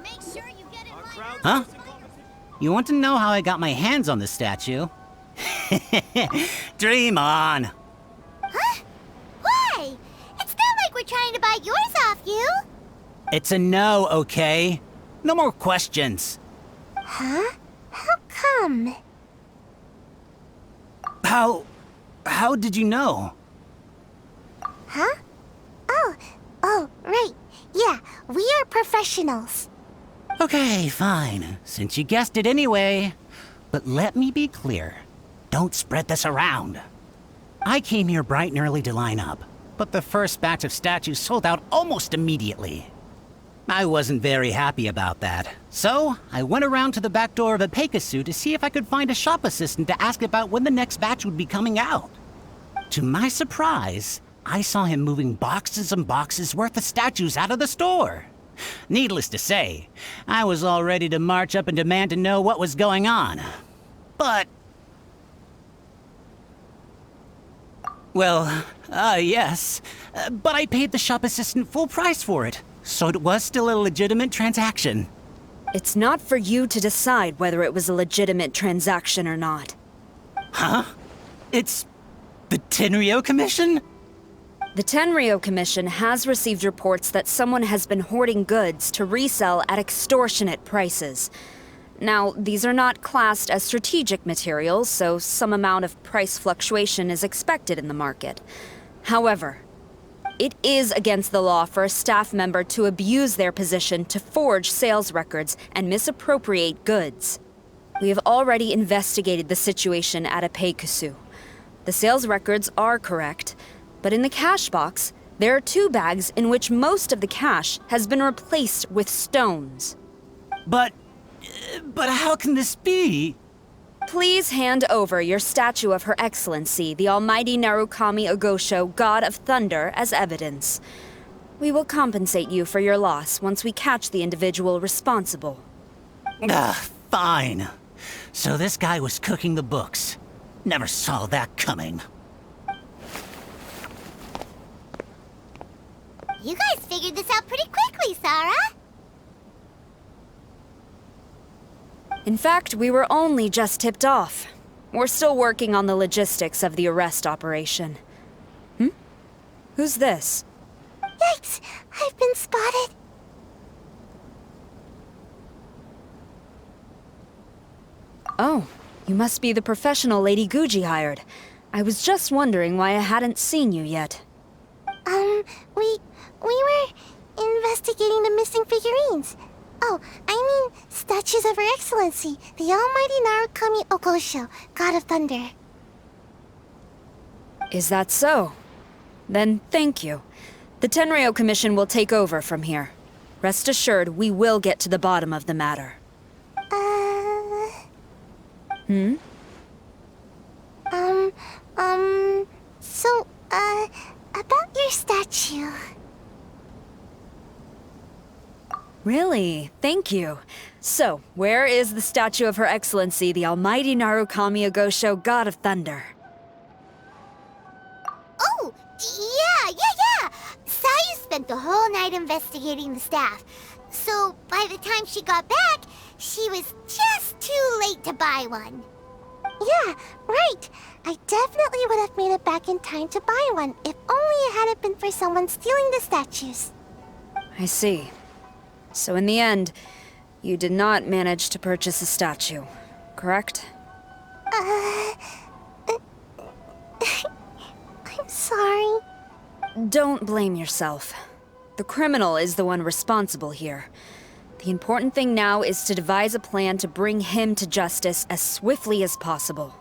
S6: Make sure you get in line.
S11: Huh? You want to know how I got my hands on the statue? Dream on!
S6: Huh? Why? It's not like we're trying to buy yours off you.
S11: It's a no, okay? No more questions.
S2: Huh? How come?
S11: How did you know?
S2: Huh? Oh, right. Yeah, we are professionals.
S11: Okay, fine. Since you guessed it anyway. But let me be clear. Don't spread this around. I came here bright and early to line up, but the first batch of statues sold out almost immediately. I wasn't very happy about that, so I went around to the back door of a Pegasus to see if I could find a shop assistant to ask about when the next batch would be coming out. To my surprise, I saw him moving boxes and boxes worth of statues out of the store. Needless to say, I was all ready to march up and demand to know what was going on. But... well, yes. But I paid the shop assistant full price for it, so it was still a legitimate transaction.
S21: It's not for you to decide whether it was a legitimate transaction or not.
S11: Huh? It's the Tenryo Commission?
S21: The Tenryo Commission has received reports that someone has been hoarding goods to resell at extortionate prices. Now, these are not classed as strategic materials, so some amount of price fluctuation is expected in the market. However, it is against the law for a staff member to abuse their position to forge sales records and misappropriate goods. We have already investigated the situation at Apeikusu. The sales records are correct, but in the cash box, there are 2 bags in which most of the cash has been replaced with stones.
S11: But how can this be?
S21: Please hand over your statue of Her Excellency, the Almighty Narukami Ogosho, God of Thunder, as evidence. We will compensate you for your loss once we catch the individual responsible.
S11: Fine. So this guy was cooking the books. Never saw that coming.
S2: You guys figured this out pretty quickly, Sarah.
S21: In fact, we were only just tipped off. We're still working on the logistics of the arrest operation. Who's this?
S2: Yikes! I've been spotted.
S21: Oh, you must be the professional Lady Guji hired. I was just wondering why I hadn't seen you yet.
S2: We were investigating the missing figurines. Oh, I mean, statues of Her Excellency, the Almighty Narukami Ogosho, God of Thunder.
S21: Is that so? Then thank you. The Tenryo Commission will take over from here. Rest assured, we will get to the bottom of the matter.
S2: So, about your statue.
S21: Really? Thank you. So, where is the statue of Her Excellency, the Almighty Narukami Ogosho, God of Thunder?
S2: Oh, yeah! Sayu spent the whole night investigating the staff. So, by the time she got back, she was just too late to buy one. Yeah, right. I definitely would have made it back in time to buy one, if only it hadn't been for someone stealing the statues.
S21: I see. So in the end, you did not manage to purchase a statue, correct?
S2: I'm sorry.
S21: Don't blame yourself. The criminal is the one responsible here. The important thing now is to devise a plan to bring him to justice as swiftly as possible.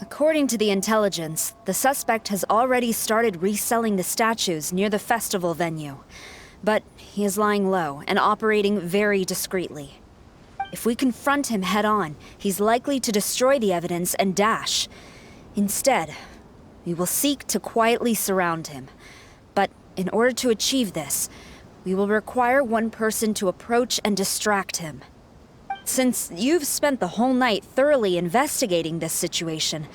S21: According to the intelligence, the suspect has already started reselling the statues near the festival venue. But he is lying low and operating very discreetly. If we confront him head-on, he's likely to destroy the evidence and dash. Instead, we will seek to quietly surround him. But in order to achieve this, we will require one person to approach and distract him. Since you've spent the whole night thoroughly investigating this situation,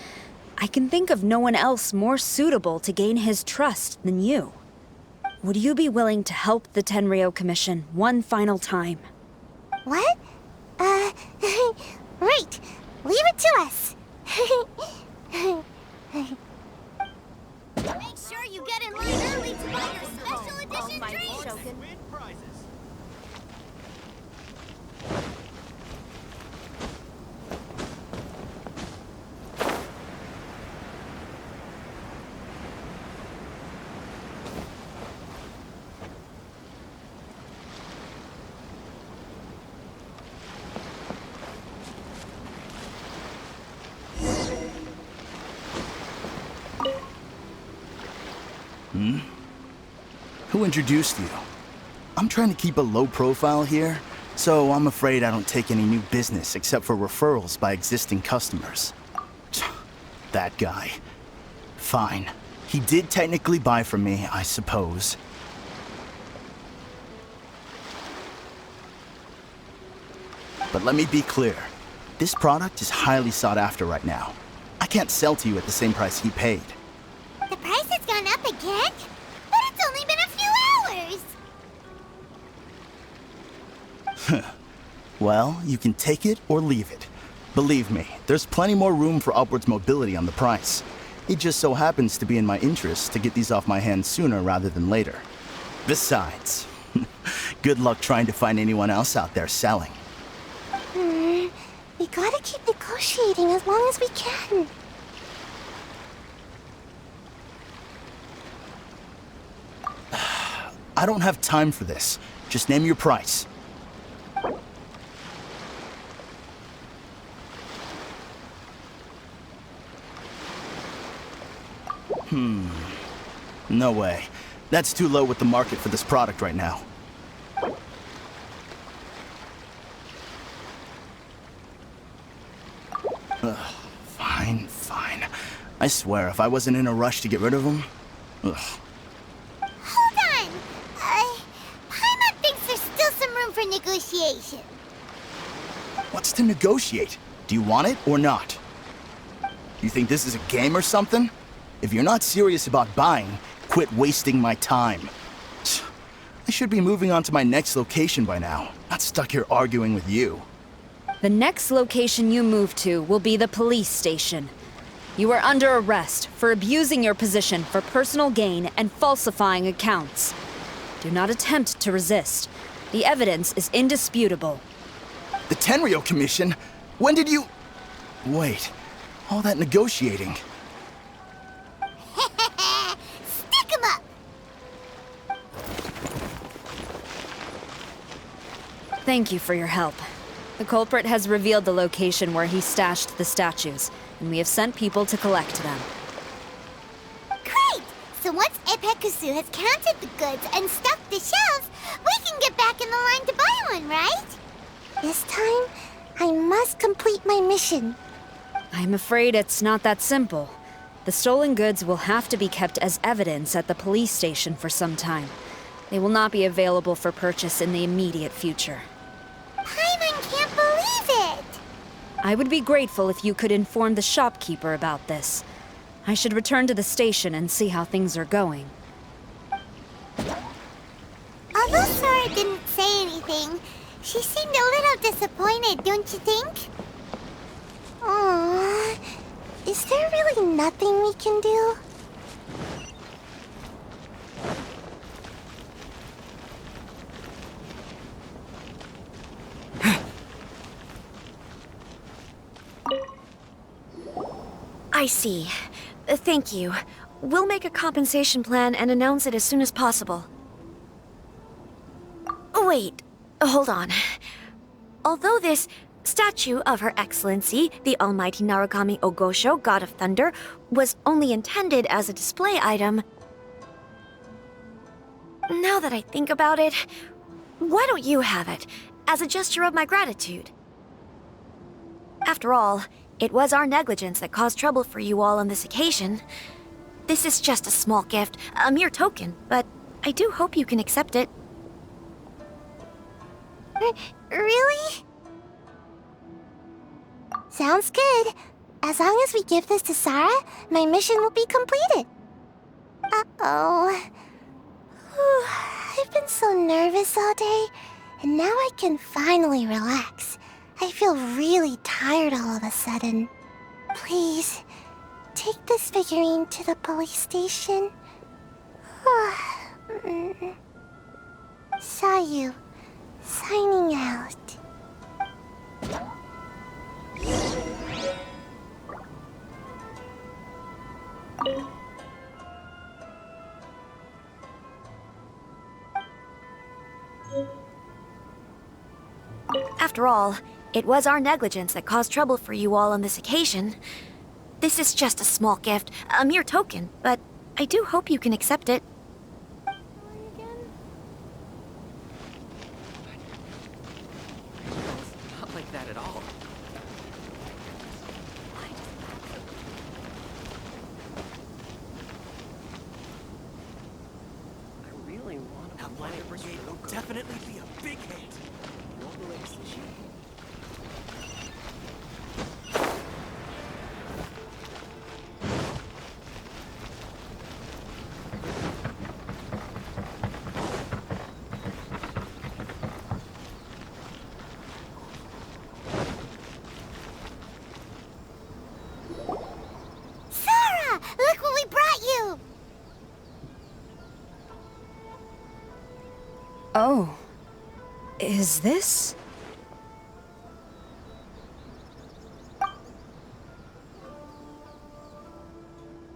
S21: I can think of no one else more suitable to gain his trust than you. Would you be willing to help the Tenryo Commission one final time?
S2: What? Right. Leave it to us.
S3: Make sure you get in line early to buy your special edition drinks!
S12: Who introduced you? I'm trying to keep a low profile here, so I'm afraid I don't take any new business except for referrals by existing customers. That guy. Fine. He did technically buy from me, I suppose. But let me be clear. This product is highly sought after right now. I can't sell to you at the same price he paid.
S2: The price has gone up again? But it's only been a few hours.
S12: Well, you can take it or leave it. Believe me, there's plenty more room for upwards mobility on the price. It just so happens to be in my interest to get these off my hands sooner rather than later. Besides, good luck trying to find anyone else out there selling.
S2: We gotta keep negotiating as long as we can.
S12: I don't have time for this. Just name your price. No way. That's too low with the market for this product right now. Fine. I swear, if I wasn't in a rush to get rid of them... Ugh.
S2: Hold on! Paimon thinks there's still some room for negotiation.
S12: What's to negotiate? Do you want it or not? You think this is a game or something? If you're not serious about buying, quit wasting my time. I should be moving on to my next location by now, not stuck here arguing with you.
S21: The next location you move to will be the police station. You are under arrest for abusing your position for personal gain and falsifying accounts. Do not attempt to resist. The evidence is indisputable.
S12: The Tenryo Commission? When did you... Wait, all that negotiating...
S2: Stick 'em up!
S21: Thank you for your help. The culprit has revealed the location where he stashed the statues, and we have sent people to collect them.
S2: Great! So once Epekusu has counted the goods and stuffed the shelves, we can get back in the line to buy one, right? This time, I must complete my mission.
S21: I'm afraid it's not that simple. The stolen goods will have to be kept as evidence at the police station for some time. They will not be available for purchase in the immediate future.
S2: Paimon can't believe it!
S21: I would be grateful if you could inform the shopkeeper about this. I should return to the station and see how things are going.
S2: Although Sora didn't say anything, she seemed a little disappointed, don't you think? Aww. Is there really nothing we can do?
S7: I see. Thank you. We'll make a compensation plan and announce it as soon as possible. Wait, hold on. Although this statue of Her Excellency, the Almighty Narukami Ogosho, God of Thunder, was only intended as a display item, now that I think about it, why don't you have it, as a gesture of my gratitude? After all, it was our negligence that caused trouble for you all on this occasion. This is just a small gift, a mere token, but I do hope you can accept it.
S2: Really? Sounds good. As long as we give this to Sarah, my mission will be completed. Uh-oh. I've been so nervous all day, and now I can finally relax. I feel really tired all of a sudden. Please, take this figurine to the police station. Sayu, signing out.
S7: After all, it was our negligence that caused trouble for you all on this occasion. This is just a small gift, a mere token, but I do hope you can accept it.
S5: Not like that at all. I really want to play it.
S15: Brigade will definitely be a big hit.
S21: Is this?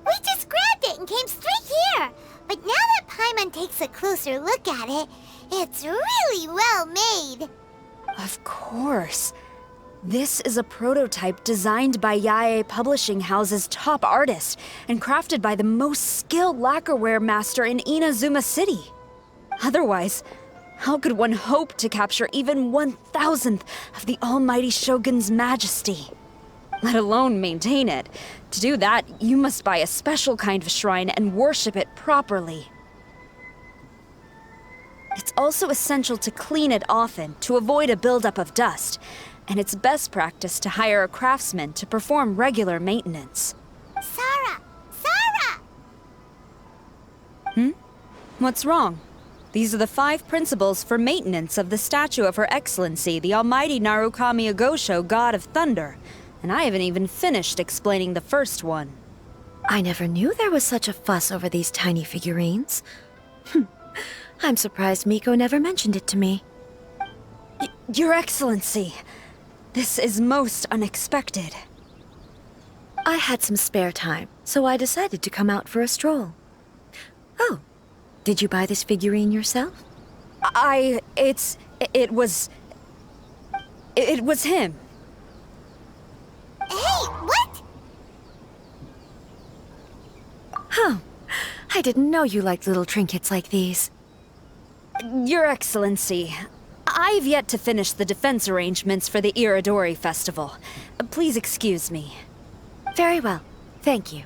S2: We just grabbed it and came straight here. But now that Paimon takes a closer look at it, it's really well made.
S21: Of course. This is a prototype designed by Yae Publishing House's top artist and crafted by the most skilled lacquerware master in Inazuma City. Otherwise, how could one hope to capture even 1,000th of the almighty Shogun's majesty? Let alone maintain it. To do that, you must buy a special kind of shrine and worship it properly. It's also essential to clean it often to avoid a buildup of dust, and it's best practice to hire a craftsman to perform regular maintenance.
S2: Sarah! Sarah!
S21: What's wrong? These are the 5 principles for maintenance of the statue of Her Excellency, the Almighty Narukami Agosho, God of Thunder. And I haven't even finished explaining the first one.
S8: I never knew there was such a fuss over these tiny figurines. I'm surprised Miko never mentioned it to me.
S21: Your Excellency, this is most unexpected.
S8: I had some spare time, so I decided to come out for a stroll. Oh, did you buy this figurine yourself?
S21: It was him.
S2: Hey, what?
S8: Oh, I didn't know you liked little trinkets like these.
S21: Your Excellency, I've yet to finish the defense arrangements for the Iridori Festival. Please excuse me.
S8: Very well, thank you.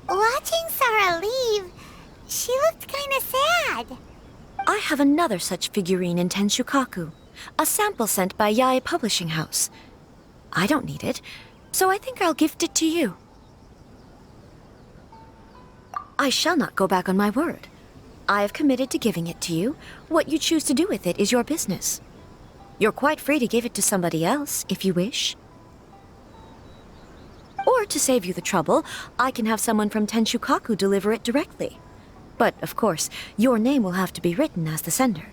S2: Watching Sarah leave, she looked kinda sad.
S8: I have another such figurine in Tenshukaku, a sample sent by Yae Publishing House. I don't need it, so I think I'll gift it to you. I shall not go back on my word. I have committed to giving it to you. What you choose to do with it is your business. You're quite free to give it to somebody else, if you wish. Or to save you the trouble, I can have someone from Tenshukaku deliver it directly. But, of course, your name will have to be written as the sender.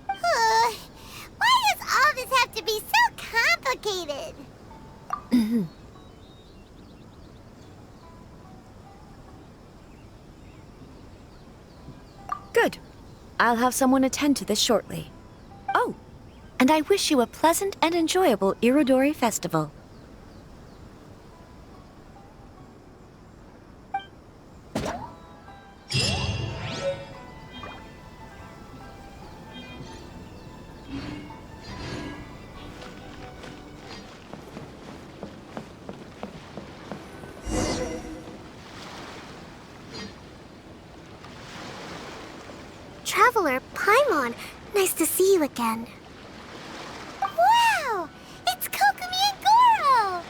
S2: Why does all this have to be so complicated?
S8: Good. I'll have someone attend to this shortly. Oh, and I wish you a pleasant and enjoyable Irodori Festival.
S2: Traveler, Paimon, nice to see you again. Wow! It's Kokomi and Goro!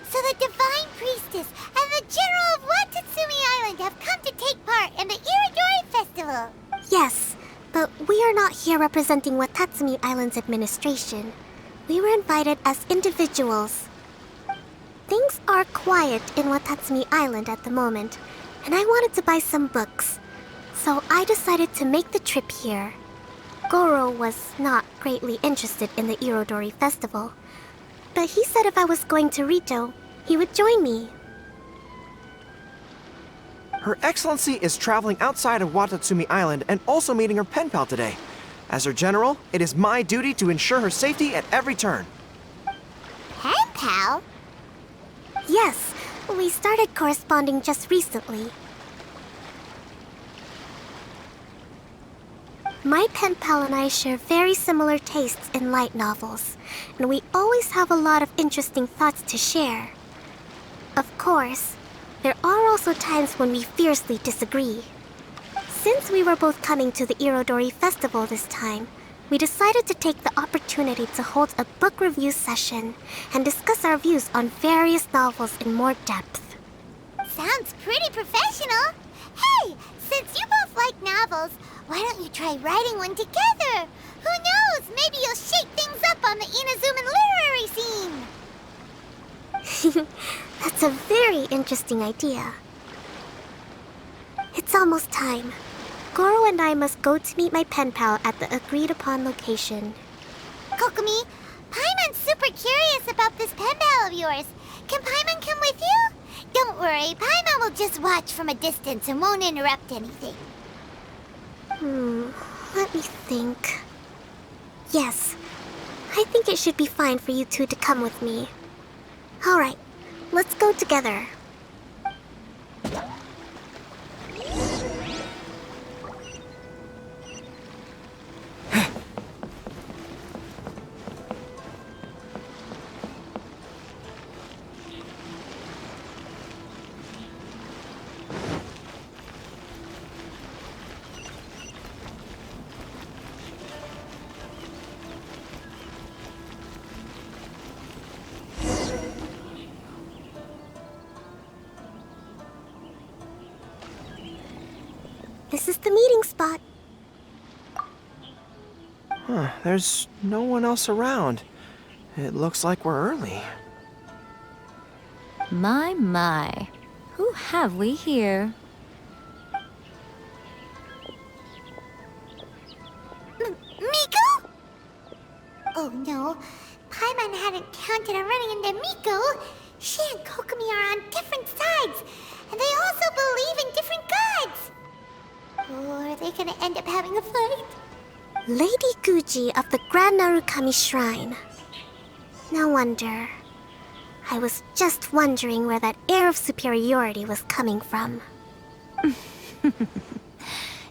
S2: So the Divine Priestess and the General of Watatsumi Island have come to take part in the Irodori Festival. Yes, but we are not here representing Watatsumi Island's administration. We were invited as individuals. Things are quiet in Watatsumi Island at the moment, and I wanted to buy some books. So I decided to make the trip here. Goro was not greatly interested in the Irodori Festival, but he said if I was going to Rito, he would join me.
S16: Her Excellency is traveling outside of Watatsumi Island and also meeting her pen pal today. As her general, it is my duty to ensure her safety at every turn.
S2: Pen pal? Yes, we started corresponding just recently. My pen pal and I share very similar tastes in light novels, and we always have a lot of interesting thoughts to share. Of course, there are also times when we fiercely disagree. Since we were both coming to the Irodori Festival this time, we decided to take the opportunity to hold a book review session and discuss our views on various novels in more depth. Sounds pretty professional. Hey, since you both like novels, why don't you try writing one together? Who knows? Maybe you'll shake things up on the Inazuman literary scene. That's a very interesting idea. almost time. Goro and I must go to meet my pen pal at the agreed-upon location.
S3: Kokomi, Paimon's super curious about this pen pal of yours. Can Paimon come with you? Don't worry, Paimon will just watch from a distance and won't interrupt anything.
S2: Let me think. Yes, I think it should be fine for you two to come with me. Alright, let's go together. This is the meeting spot.
S16: Huh, there's no one else around. It looks like we're early.
S9: My. Who have we here?
S3: Miko? Oh no, Paimon hadn't counted on running into Miko. She and Kokomi are on different sides, and they also believe in different gods. Or are they gonna end up having a fight?
S2: Lady Guji of the Grand Narukami Shrine. No wonder. I was just wondering where that air of superiority was coming from.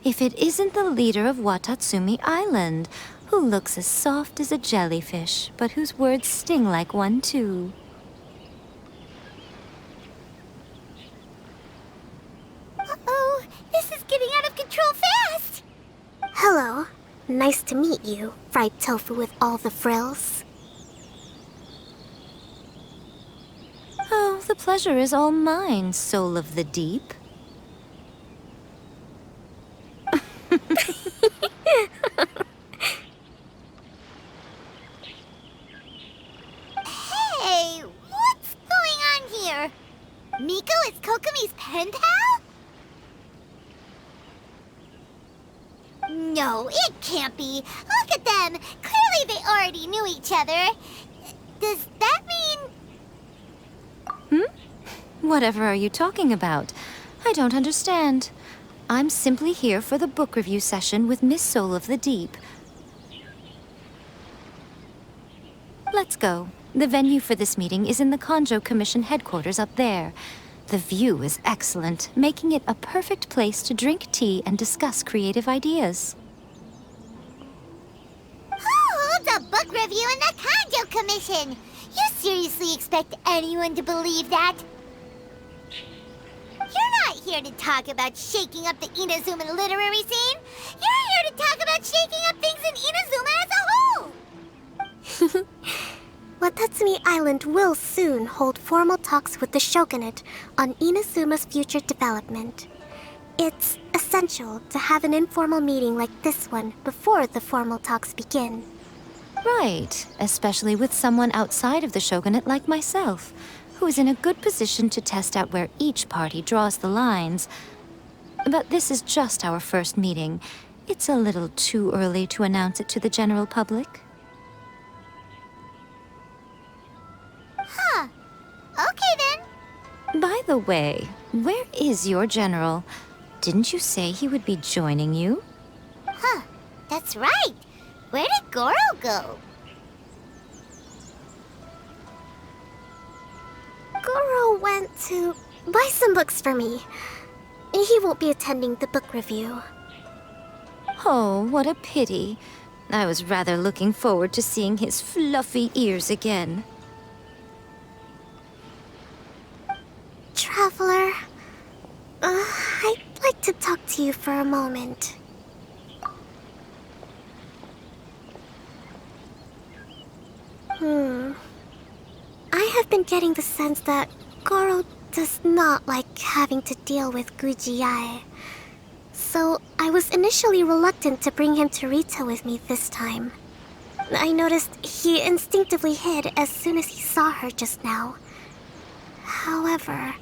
S9: If it isn't the leader of Watatsumi Island, who looks as soft as a jellyfish, but whose words sting like one too.
S3: Uh-oh, this is getting out of control fast!
S2: Hello. Nice to meet you, fried tofu with all the frills.
S9: Oh, the pleasure is all mine, soul of the deep.
S3: Hey, what's going on here? Miko is Kokomi's pen pal? No, it can't be. Look at them. Clearly they already knew each other. Does that mean...
S9: Whatever are you talking about? I don't understand. I'm simply here for the book review session with Miss Soul of the Deep. Let's go. The venue for this meeting is in the Konjo Commission headquarters up there. The view is excellent, making it a perfect place to drink tea and discuss creative ideas.
S3: Who holds a book review in the Konjo Commission? You seriously expect anyone to believe that? You're not here to talk about shaking up the Inazuma literary scene. You're here to talk about shaking up things in Inazuma as a whole.
S2: Watatsumi Island will soon hold formal talks with the shogunate on Inazuma's future development. It's essential to have an informal meeting like this one before the formal talks begin.
S9: Right, especially with someone outside of the shogunate like myself, who is in a good position to test out where each party draws the lines. But this is just our first meeting. It's a little too early to announce it to the general public.
S3: Huh. Okay then.
S9: By the way, where is your general? Didn't you say he would be joining you?
S3: Huh. That's right. Where did Goro go?
S2: Goro went to buy some books for me. He won't be attending the book review.
S9: Oh, what a pity. I was rather looking forward to seeing his fluffy ears again.
S2: Traveler, I'd like to talk to you for a moment. I have been getting the sense that Goro does not like having to deal with Guji-yae. So I was initially reluctant to bring him to Rita with me this time. I noticed he instinctively hid as soon as he saw her just now. However,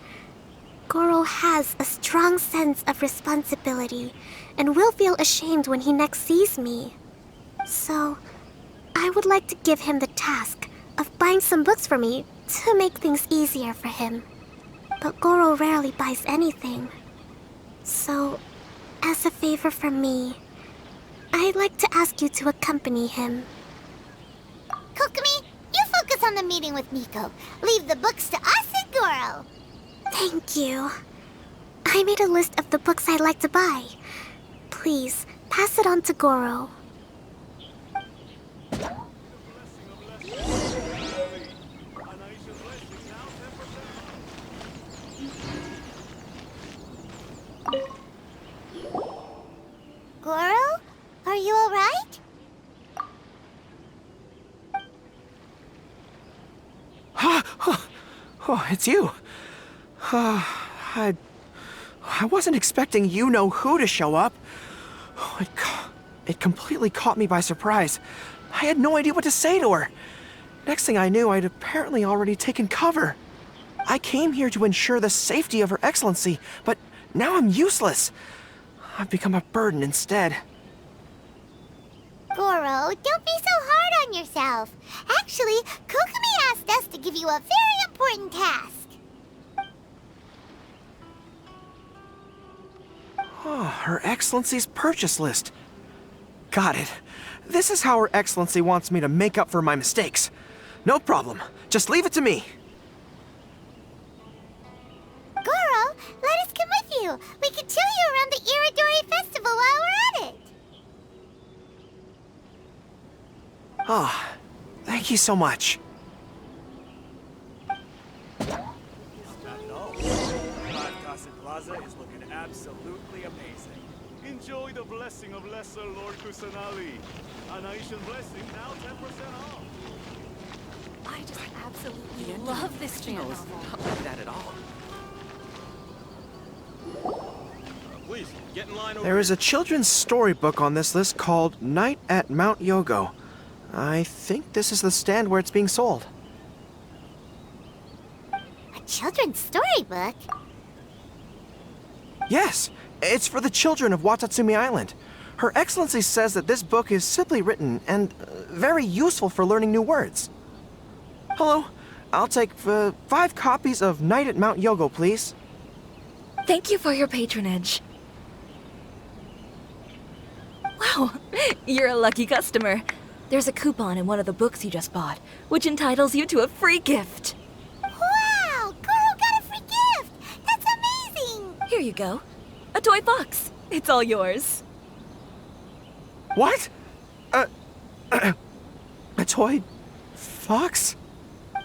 S2: Goro has a strong sense of responsibility and will feel ashamed when he next sees me. So, I would like to give him the task of buying some books for me to make things easier for him. But Goro rarely buys anything. So, as a favor from me, I'd like to ask you to accompany him.
S3: Kokomi, you focus on the meeting with Miko. Leave the books to us and Goro.
S2: Thank you. I made a list of the books I'd like to buy. Please, pass it on to Goro.
S3: Goro? Are you alright?
S16: Oh, it's you. I wasn't expecting you-know-who to show up. Oh, it completely caught me by surprise. I had no idea what to say to her. Next thing I knew, I'd apparently already taken cover. I came here to ensure the safety of Her Excellency, but now I'm useless. I've become a burden instead.
S3: Goro, don't be so hard on yourself. Actually, Kokomi asked us to give you a very important task.
S16: Oh, Her Excellency's purchase list. Got it. This is how Her Excellency wants me to make up for my mistakes. No problem. Just leave it to me.
S3: Goro, let us come with you. We can show you around the Iridori Festival while we're at it.
S16: Oh, thank you so much.
S17: Plaza is looking absolutely amazing. Enjoy the blessing of Lesser Lord Kusanali. An Aishan blessing now 10% off.
S10: I just absolutely love this channel.
S15: Not like that at all.
S4: Please, get in line over
S16: There is a children's storybook on this list called Night at Mount Yogo. I think this is the stand where it's being sold.
S3: A children's storybook?
S16: Yes, it's for the children of Watatsumi Island. Her Excellency says that this book is simply written and very useful for learning new words. Hello, I'll take 5 copies of Night at Mount Yogo, please.
S10: Thank you for your patronage. Wow, you're a lucky customer. There's a coupon in one of the books you just bought, which entitles you to a free gift.
S3: Wow! Goro got a free gift! That's amazing!
S10: Here you go. A toy box. It's all yours.
S16: What? A toy fox?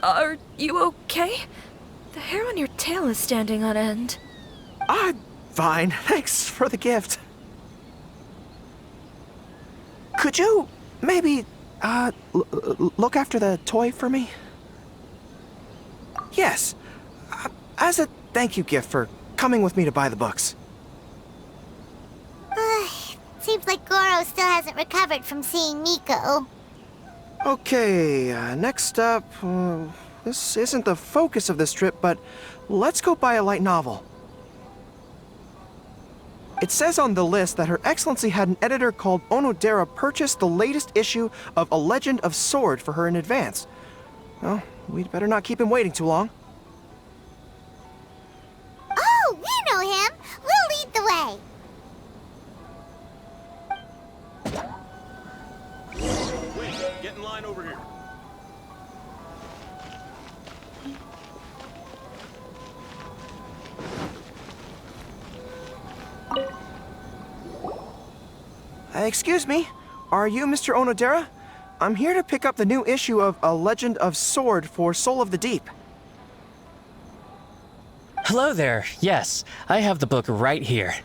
S10: Are you okay? The hair on your tail is standing on end.
S16: I'm fine. Thanks for the gift. Could you maybe, look after the toy for me? Yes. As a thank you gift for coming with me to buy the books.
S3: Seems like Goro still hasn't recovered from seeing Miko.
S16: Okay, next up, this isn't the focus of this trip, but let's go buy a light novel. It says on the list that Her Excellency had an editor called Onodera purchase the latest issue of A Legend of Sword for her in advance. Well, we'd better not keep him waiting too long.
S3: Oh, we know him! We'll lead the way!
S4: Please, get in line over here.
S16: Excuse me, are you Mr. Onodera? I'm here to pick up the new issue of A Legend of Sword for Soul of the Deep.
S18: Hello there. Yes, I have the book right here.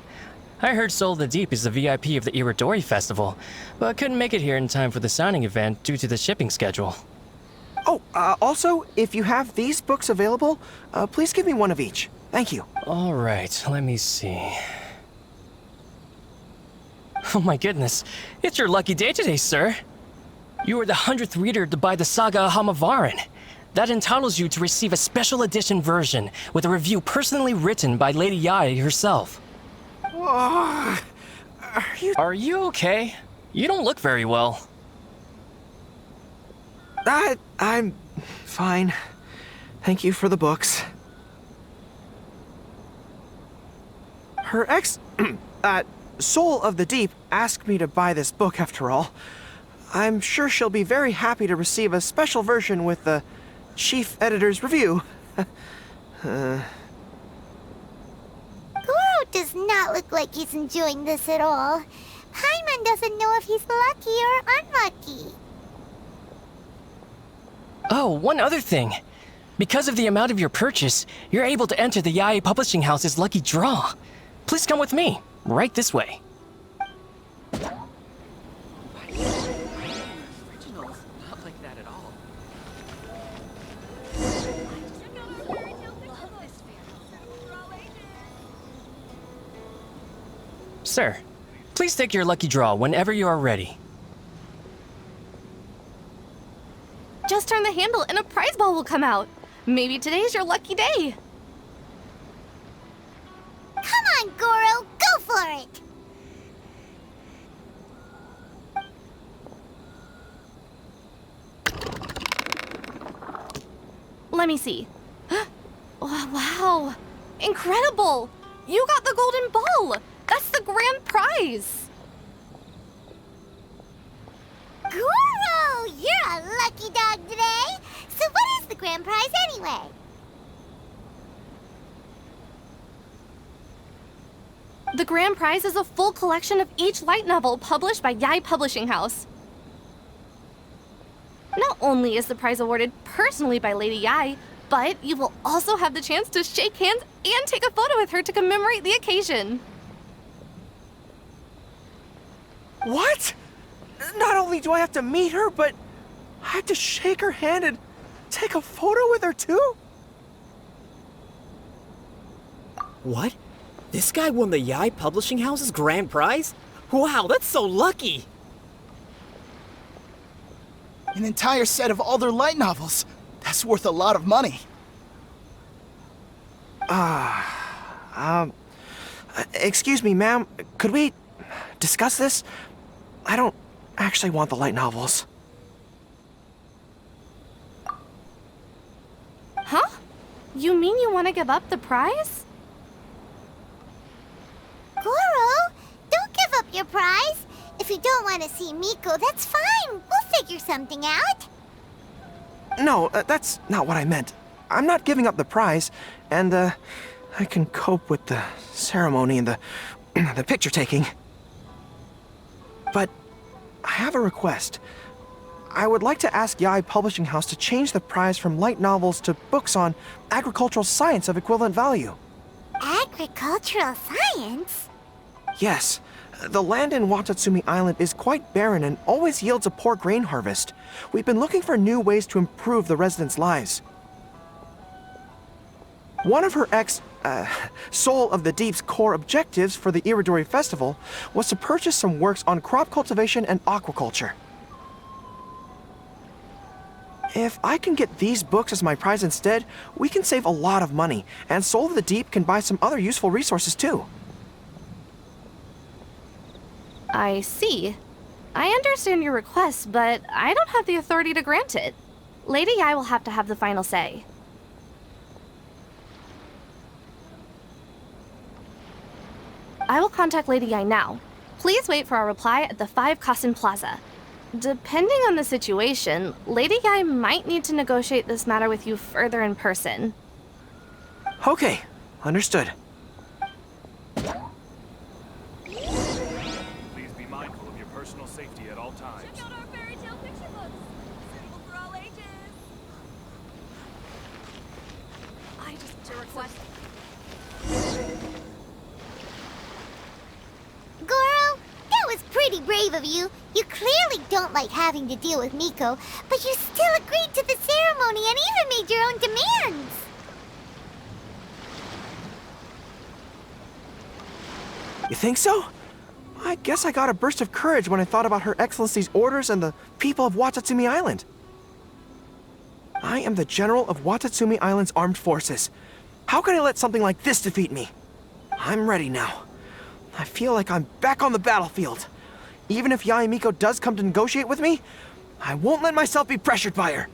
S18: I heard Soul of the Deep is the VIP of the Iridori Festival, but couldn't make it here in time for the signing event due to the shipping schedule.
S16: Oh, also, if you have these books available, please give me one of each. Thank you.
S18: All right, let me see. Oh my goodness, it's your lucky day today, sir. You were the 100th reader to buy the Saga of Hamavaran. That entitles you to receive a special edition version with a review personally written by Lady Yae herself.
S16: Whoa.
S18: Are you okay? You don't look very well.
S16: I'm fine. Thank you for the books. Her Soul of the Deep asked me to buy this book after all. I'm sure she'll be very happy to receive a special version with the chief editor's review.
S2: Goro does not look like he's enjoying this at all. Paimon doesn't know if he's lucky or unlucky.
S18: Oh, one other thing. Because of the amount of your purchase, you're able to enter the Yae Publishing House's lucky draw. Please come with me. Right this way. Sir, please take your lucky draw whenever you are ready.
S19: Just turn the handle and a prize ball will come out. Maybe today's your lucky day.
S2: Come on, Goro, go for it!
S19: Let me see. Oh, wow, incredible! You got the golden ball! That's the grand prize!
S2: Goro, you're a lucky dog today! So what is the grand prize anyway?
S19: The grand prize is a full collection of each light novel published by Yae Publishing House. Not only is the prize awarded personally by Lady Yae, but you will also have the chance to shake hands and take a photo with her to commemorate the occasion.
S16: What? Not only do I have to meet her, but I have to shake her hand and take a photo with her too?
S20: What? This guy won the Yae Publishing House's grand prize? Wow, that's so lucky!
S12: An entire set of all their light novels. That's worth a lot of money.
S16: Excuse me, ma'am. Could we discuss this? I don't actually want the light novels.
S19: Huh? You mean you want to give up the prize?
S2: Goro, don't give up your prize. If you don't want to see Miko, that's fine. We'll figure something out.
S16: No, that's not what I meant. I'm not giving up the prize, and I can cope with the ceremony and the picture taking. But I have a request. I would like to ask Yae Publishing House to change the prize from light novels to books on agricultural science of equivalent value.
S2: Agricultural science?
S16: Yes. The land in Watatsumi Island is quite barren and always yields a poor grain harvest. We've been looking for new ways to improve the residents' lives. One of her Soul of the Deep's core objectives for the Iridori Festival was to purchase some works on crop cultivation and aquaculture. If I can get these books as my prize instead, we can save a lot of money, and Soul of the Deep can buy some other useful resources too.
S19: I see. I understand your request, but I don't have the authority to grant it. Lady Yae will have to have the final say. I will contact Lady Yae now. Please wait for our reply at the 5 Kasen Plaza. Depending on the situation, Lady Yae might need to negotiate this matter with you further in person.
S16: Okay, understood.
S17: Please be mindful of your personal safety at all times. Check out our fairy tale picture books. Suitable for all ages.
S19: I just to request.
S2: Goro, that was pretty brave of you. You clearly don't like having to deal with Miko, but you still agreed to the ceremony and even made your own demands.
S16: You think so? I guess I got a burst of courage when I thought about Her Excellency's orders and the people of Watatsumi Island. I am the general of Watatsumi Island's armed forces. How can I let something like this defeat me? I'm ready now. I feel like I'm back on the battlefield. Even if Yae Miko does come to negotiate with me, I won't let myself be pressured by her.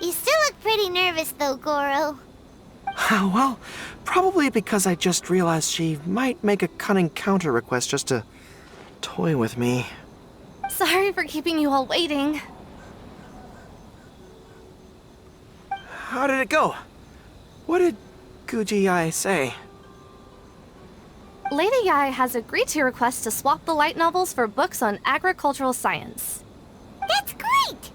S2: You still look pretty nervous though, Goro.
S16: Well, probably because I just realized she might make a cunning counter request just to toy with me.
S19: Sorry for keeping you all waiting.
S16: How did it go? What did Guji Yae say?
S19: Lady Yae has agreed to your request to swap the light novels for books on agricultural science.
S2: That's great!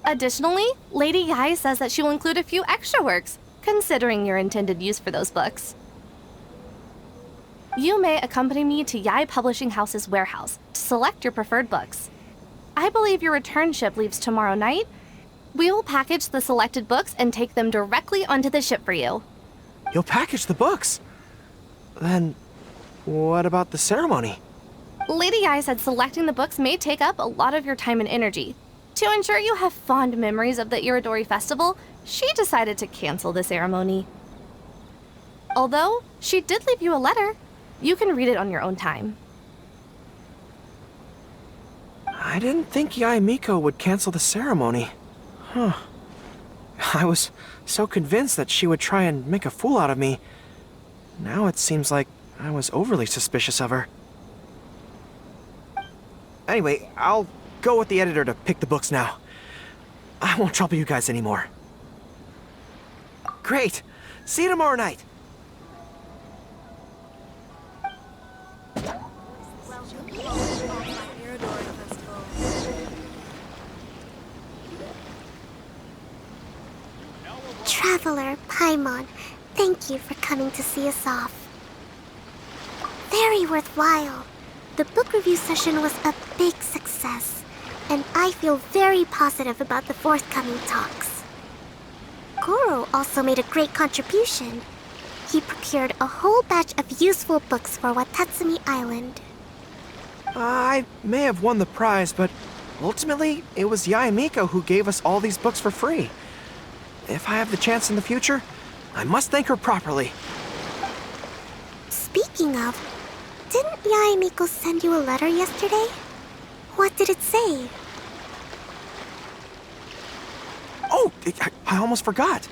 S19: Additionally, Lady Yae says that she will include a few extra works, considering your intended use for those books. You may accompany me to Yae Publishing House's warehouse to select your preferred books. I believe your return ship leaves tomorrow night. We will package the selected books and take them directly onto the ship for you.
S16: You'll package the books? Then, what about the ceremony?
S19: Lady Yae said selecting the books may take up a lot of your time and energy. To ensure you have fond memories of the Iridori Festival, she decided to cancel the ceremony. Although, she did leave you a letter. You can read it on your own time.
S16: I didn't think Yae Miko would cancel the ceremony. Huh. I was so convinced that she would try and make a fool out of me. Now it seems like I was overly suspicious of her. Anyway, I'll go with the editor to pick the books now. I won't trouble you guys anymore. Great! See you tomorrow night!
S2: Traveler, Paimon, thank you for coming to see us off. Very worthwhile. The book review session was a big success, and I feel very positive about the forthcoming talks. Goro also made a great contribution. He procured a whole batch of useful books for Watatsumi Island.
S16: I may have won the prize, but ultimately, it was Yae Miko who gave us all these books for free. If I have the chance in the future, I must thank her properly.
S2: Speaking of, didn't Yae Miko send you a letter yesterday? What did it say?
S16: Oh, I almost forgot.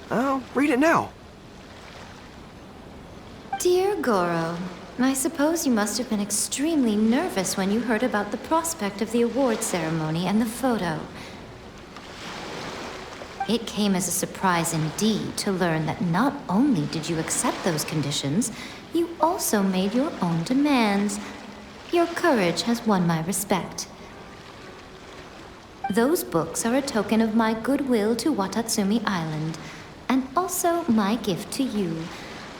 S16: I'll read it now.
S9: Dear Goro, I suppose you must have been extremely nervous when you heard about the prospect of the award ceremony and the photo. It came as a surprise indeed to learn that not only did you accept those conditions, you also made your own demands. Your courage has won my respect. Those books are a token of my goodwill to Watatsumi Island, and also my gift to you.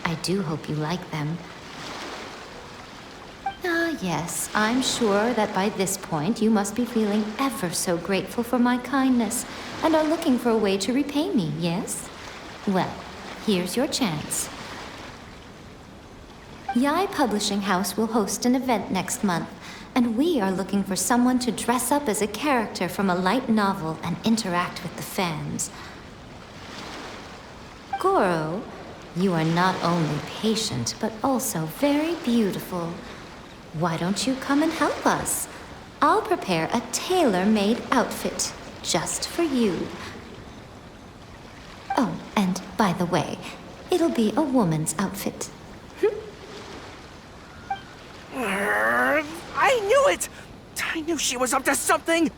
S9: I do hope you like them. Ah, yes, I'm sure that by this point you must be feeling ever so grateful for my kindness, and are looking for a way to repay me, yes? Well, here's your chance. Yae Publishing House will host an event next month, and we are looking for someone to dress up as a character from a light novel and interact with the fans. Goro, you are not only patient, but also very beautiful. Why don't you come and help us? I'll prepare a tailor-made outfit just for you. Oh, and by the way, it'll be a woman's outfit.
S16: I knew it! I knew she was up to something!